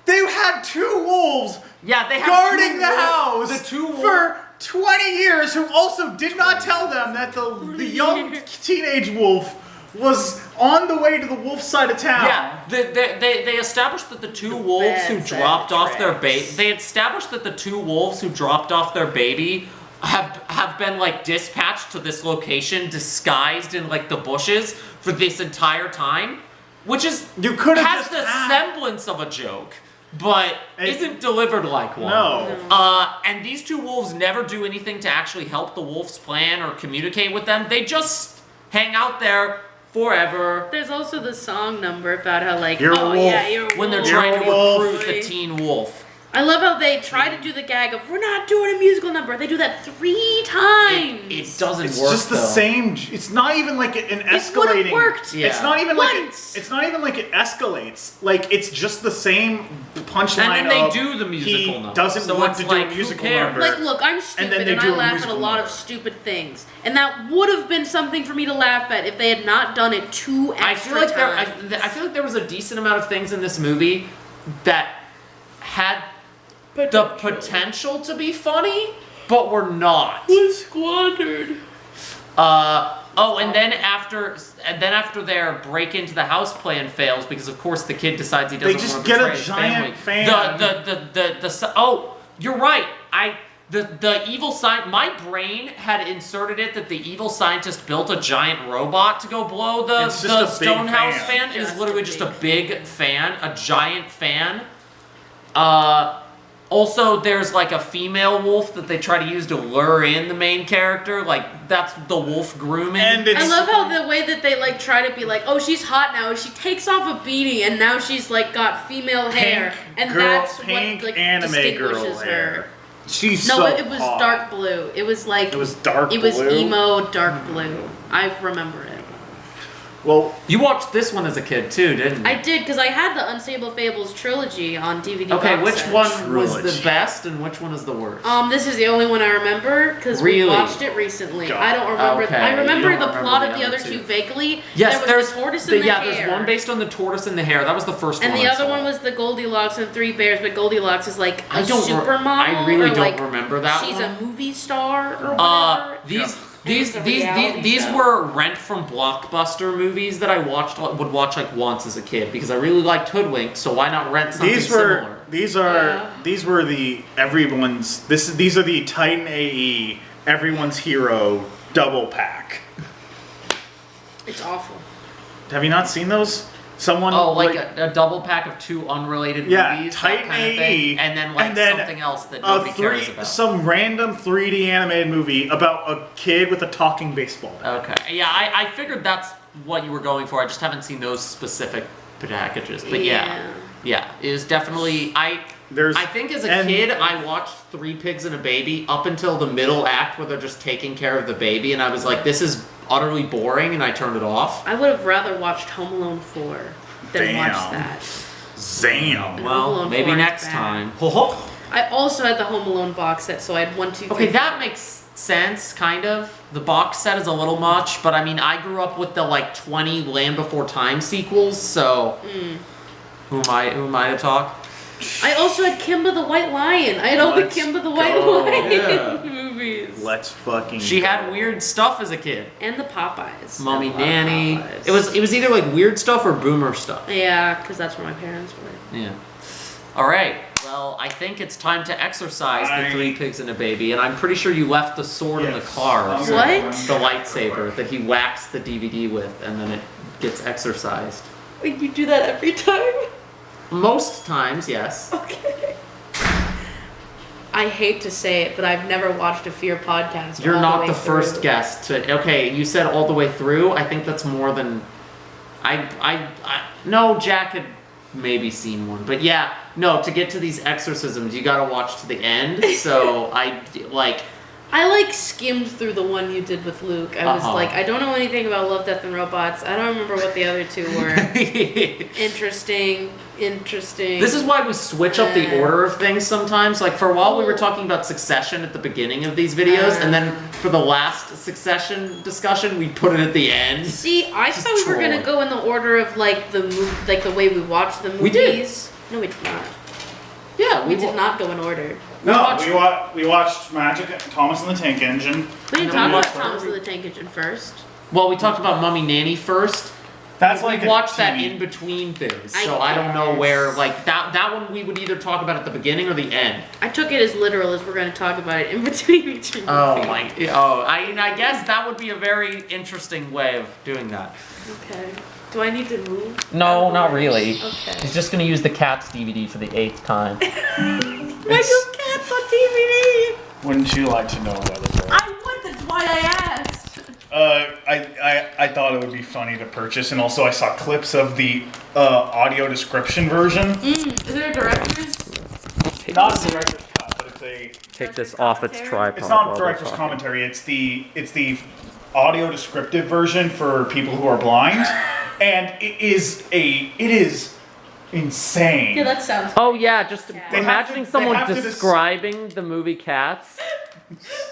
[SPEAKER 4] They had 2 wolves.
[SPEAKER 3] Yeah, they had
[SPEAKER 4] guarding the house.
[SPEAKER 3] The 2 wolves
[SPEAKER 4] for 20 years, who also did not tell them that the young teenage wolf was on the way to the wolf side of town.
[SPEAKER 3] Yeah, they established that the 2 wolves who dropped off their baby. They established that the 2 wolves who dropped off their baby have been like dispatched to this location, disguised in like the bushes for this entire time, which is has the semblance of a joke, but isn't delivered like one.
[SPEAKER 4] No.
[SPEAKER 3] And these 2 wolves never do anything to actually help the wolf's plan or communicate with them. They just hang out there forever.
[SPEAKER 2] There's also the song number about how like,
[SPEAKER 4] you're a wolf.
[SPEAKER 2] yeah, you're a wolf.
[SPEAKER 3] When they're trying to recruit the teen wolf.
[SPEAKER 2] I love how they try to do the gag of, we're not doing a musical number. They do that 3 times.
[SPEAKER 3] It doesn't
[SPEAKER 4] It's
[SPEAKER 3] work.
[SPEAKER 4] just the same. It's not even like an escalating.
[SPEAKER 2] It would have worked.
[SPEAKER 3] Yeah.
[SPEAKER 4] It's not even
[SPEAKER 2] Once.
[SPEAKER 4] it's not even like it escalates. Like it's just the same punchline.
[SPEAKER 3] And then they
[SPEAKER 4] of
[SPEAKER 3] do the musical
[SPEAKER 4] he
[SPEAKER 3] number.
[SPEAKER 4] doesn't
[SPEAKER 3] So
[SPEAKER 4] want
[SPEAKER 3] it's
[SPEAKER 4] to do
[SPEAKER 3] like,
[SPEAKER 4] a
[SPEAKER 3] who
[SPEAKER 4] musical
[SPEAKER 3] cares?
[SPEAKER 4] number.
[SPEAKER 2] Like, look, I'm
[SPEAKER 4] then
[SPEAKER 2] stupid
[SPEAKER 4] they
[SPEAKER 2] and
[SPEAKER 4] do
[SPEAKER 2] I
[SPEAKER 4] a
[SPEAKER 2] laugh at a
[SPEAKER 4] musical
[SPEAKER 2] lot of
[SPEAKER 4] number.
[SPEAKER 2] stupid things. And that would have been something for me to laugh at if they had not done it 2 extra
[SPEAKER 3] I feel like
[SPEAKER 2] times.
[SPEAKER 3] I feel like there was a decent amount of things in this movie that had the potential to be funny, but were not.
[SPEAKER 2] Was squandered.
[SPEAKER 3] And then after their break into the house plan fails, because of course the kid decides he doesn't want to betray his family. You're right. The evil my brain had inserted it that the evil scientist built a giant robot to go blow the
[SPEAKER 4] It's just a big
[SPEAKER 3] Stonehouse
[SPEAKER 4] fan.
[SPEAKER 3] fan. It is
[SPEAKER 2] Just
[SPEAKER 3] literally
[SPEAKER 2] a
[SPEAKER 3] just
[SPEAKER 2] big
[SPEAKER 3] a big fan, a giant fan. Also, there's like a female wolf that they try to use to lure in the main character. Like, that's the wolf grooming.
[SPEAKER 4] And it's,
[SPEAKER 2] I love how the way that they like try to be like, oh, she's hot now. She takes off a beanie and now she's like got female hair, and that's
[SPEAKER 4] pink
[SPEAKER 2] what like
[SPEAKER 4] anime girl
[SPEAKER 2] distinguishes
[SPEAKER 4] hair.
[SPEAKER 2] her.
[SPEAKER 4] She's
[SPEAKER 2] No,
[SPEAKER 4] so
[SPEAKER 2] it was
[SPEAKER 4] hot.
[SPEAKER 2] dark blue. It was like
[SPEAKER 4] It was dark
[SPEAKER 2] It was
[SPEAKER 4] blue?
[SPEAKER 2] emo dark blue. I remember it.
[SPEAKER 4] Well,
[SPEAKER 3] You watched this one as a kid too, didn't you?
[SPEAKER 2] I did because I had the Unstable Fables trilogy on DVD.
[SPEAKER 3] Okay,
[SPEAKER 2] box
[SPEAKER 3] which
[SPEAKER 2] set.
[SPEAKER 3] one was the
[SPEAKER 4] Trilogy.
[SPEAKER 3] best and which one is the worst?
[SPEAKER 2] This is the only one I remember because we
[SPEAKER 3] Really?
[SPEAKER 2] watched it recently.
[SPEAKER 4] God.
[SPEAKER 2] I don't remember.
[SPEAKER 3] Okay,
[SPEAKER 2] I remember
[SPEAKER 3] you
[SPEAKER 2] the
[SPEAKER 3] don't
[SPEAKER 2] plot
[SPEAKER 3] remember
[SPEAKER 2] of the
[SPEAKER 3] the
[SPEAKER 2] other
[SPEAKER 3] other
[SPEAKER 2] two
[SPEAKER 3] two.
[SPEAKER 2] vaguely.
[SPEAKER 3] Yes,
[SPEAKER 2] there was
[SPEAKER 3] there's
[SPEAKER 2] the tortoise and the hair.
[SPEAKER 3] there's one based on the tortoise and the hare. That was the first
[SPEAKER 2] And
[SPEAKER 3] one.
[SPEAKER 2] the
[SPEAKER 3] I
[SPEAKER 2] other
[SPEAKER 3] saw.
[SPEAKER 2] one was the Goldilocks and Three Bears, but Goldilocks is like a
[SPEAKER 3] I don't re-
[SPEAKER 2] supermodel.
[SPEAKER 3] I really
[SPEAKER 2] or
[SPEAKER 3] don't
[SPEAKER 2] like
[SPEAKER 3] remember that
[SPEAKER 2] she's
[SPEAKER 3] one.
[SPEAKER 2] a movie star or whatever.
[SPEAKER 3] These
[SPEAKER 2] a reality
[SPEAKER 3] these
[SPEAKER 2] show.
[SPEAKER 3] were rent from Blockbuster movies that I would watch like once as a kid because I really liked Hoodwinked, so why not rent something
[SPEAKER 4] these were
[SPEAKER 3] similar?
[SPEAKER 4] These were the everyone's. These are the Titan AE everyone's hero double pack.
[SPEAKER 2] It's awful.
[SPEAKER 4] Have you not seen those? Someone
[SPEAKER 3] like a double pack of 2 unrelated movies,
[SPEAKER 4] Titan
[SPEAKER 3] that kind of
[SPEAKER 4] AE,
[SPEAKER 3] thing, and then something else that nobody cares about.
[SPEAKER 4] Some random 3D animated movie about a kid with a talking baseball bat.
[SPEAKER 3] Okay, yeah, I figured that's what you were going for. I just haven't seen those specific packages, but yeah, it is definitely. I think as a kid, I watched 3 Pigs and a Baby up until the middle act where they're just taking care of the baby, and I was like, this is utterly boring, and I turned it off.
[SPEAKER 2] I would have rather watched Home Alone 4 than watch that.
[SPEAKER 4] Zam.
[SPEAKER 3] Well, maybe next time.
[SPEAKER 2] I also had the Home Alone box set, so I had 1, 2, 3.
[SPEAKER 3] Okay, that makes sense, kind of. The box set is a little much, but I mean, I grew up with the 20 Land Before Time sequels, so who am I to talk?
[SPEAKER 2] I also had Kimba the White Lion. I had all the Kimba the White Lion movies.
[SPEAKER 4] Let's fucking.
[SPEAKER 3] She had weird stuff as a kid.
[SPEAKER 2] And the Popeyes.
[SPEAKER 3] Mommy Nanny. It was either weird stuff or boomer stuff.
[SPEAKER 2] Yeah, because that's where my parents were.
[SPEAKER 3] Yeah. All right. Well, I think it's time to exercise the 3 Pigs and a Baby, and I'm pretty sure you left the sword in the car.
[SPEAKER 2] What?
[SPEAKER 3] The lightsaber that he whacks the DVD with, and then it gets exercised.
[SPEAKER 2] Wait, you do that every time?
[SPEAKER 3] Most times, yes.
[SPEAKER 2] Okay. I hate to say it, but I've never watched a Fear podcast.
[SPEAKER 3] You're not the first guest to. Okay, you said all the way through. I think that's more than. No, Jack had maybe seen one, but yeah, no. To get to these exorcisms, you gotta watch to the end. So I
[SPEAKER 2] skimmed through the one you did with Luke. I was like, I don't know anything about Love, Death, and Robots. I don't remember what the other 2 were. Interesting.
[SPEAKER 3] This is why we switch up the order of things sometimes. Like for a while we were talking about Succession at the beginning of these videos, and then for the last Succession discussion we put it at the end.
[SPEAKER 2] See, I thought we were gonna go in the order of the way we watch the movies.
[SPEAKER 3] We did.
[SPEAKER 2] No, we did not.
[SPEAKER 3] Yeah,
[SPEAKER 2] we did not go in order.
[SPEAKER 4] We watched Magic Thomas and the Tank Engine.
[SPEAKER 2] We didn't talk about Thomas and the Tank Engine first.
[SPEAKER 3] Well, we talked about Mommy Nanny first.
[SPEAKER 4] That's
[SPEAKER 3] we watched that in between things, so I don't know where that one we would either talk about at the beginning or the end.
[SPEAKER 2] I took it as literal as we're going to talk about it in between each movie.
[SPEAKER 3] I guess that would be a very interesting way of doing that.
[SPEAKER 2] Okay. Do I need to move?
[SPEAKER 3] No, not really.
[SPEAKER 2] Okay.
[SPEAKER 3] He's just going to use the Cats DVD for the 8th time.
[SPEAKER 2] Why do Cats on DVD?
[SPEAKER 4] Wouldn't you like to know whether?
[SPEAKER 2] I would. That's why I asked.
[SPEAKER 4] I thought it would be funny to purchase, and also I saw clips of the audio description version.
[SPEAKER 2] Is there a director's?
[SPEAKER 4] Not a director's cut, but it's a.
[SPEAKER 3] Take this off its tripod.
[SPEAKER 4] It's not director's commentary. It's the audio descriptive version for people who are blind, and it is insane.
[SPEAKER 2] Yeah, that sounds.
[SPEAKER 3] Oh yeah, just
[SPEAKER 2] Yeah.
[SPEAKER 3] imagining someone describing the movie Cats.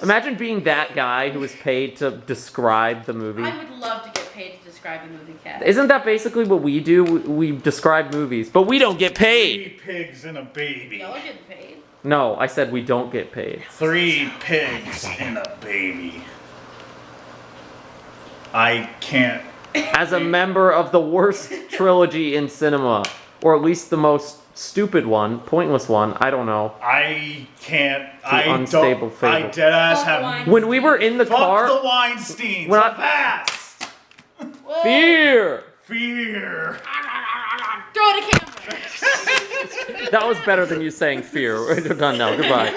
[SPEAKER 3] Imagine being that guy who was paid to describe the movie.
[SPEAKER 2] I would love to get paid to describe the movie Cats.
[SPEAKER 3] Isn't that basically what we do? We describe movies, but we don't get paid.
[SPEAKER 4] 3 pigs and a baby.
[SPEAKER 2] Y'all are getting paid.
[SPEAKER 3] No, I said we don't get paid.
[SPEAKER 4] 3 pigs and a baby. I can't.
[SPEAKER 3] As a member of the worst trilogy in cinema, or at least the most stupid one, pointless one, I don't know.
[SPEAKER 4] I can't.
[SPEAKER 3] Unstable Fable.
[SPEAKER 4] I deadass have.
[SPEAKER 3] When we were in the car.
[SPEAKER 4] Fuck the Weinsteins.
[SPEAKER 3] When I-
[SPEAKER 4] Fast.
[SPEAKER 3] Fear!
[SPEAKER 4] Fear.
[SPEAKER 2] Throw the camera.
[SPEAKER 3] That was better than you saying fear. We're done now. Goodbye.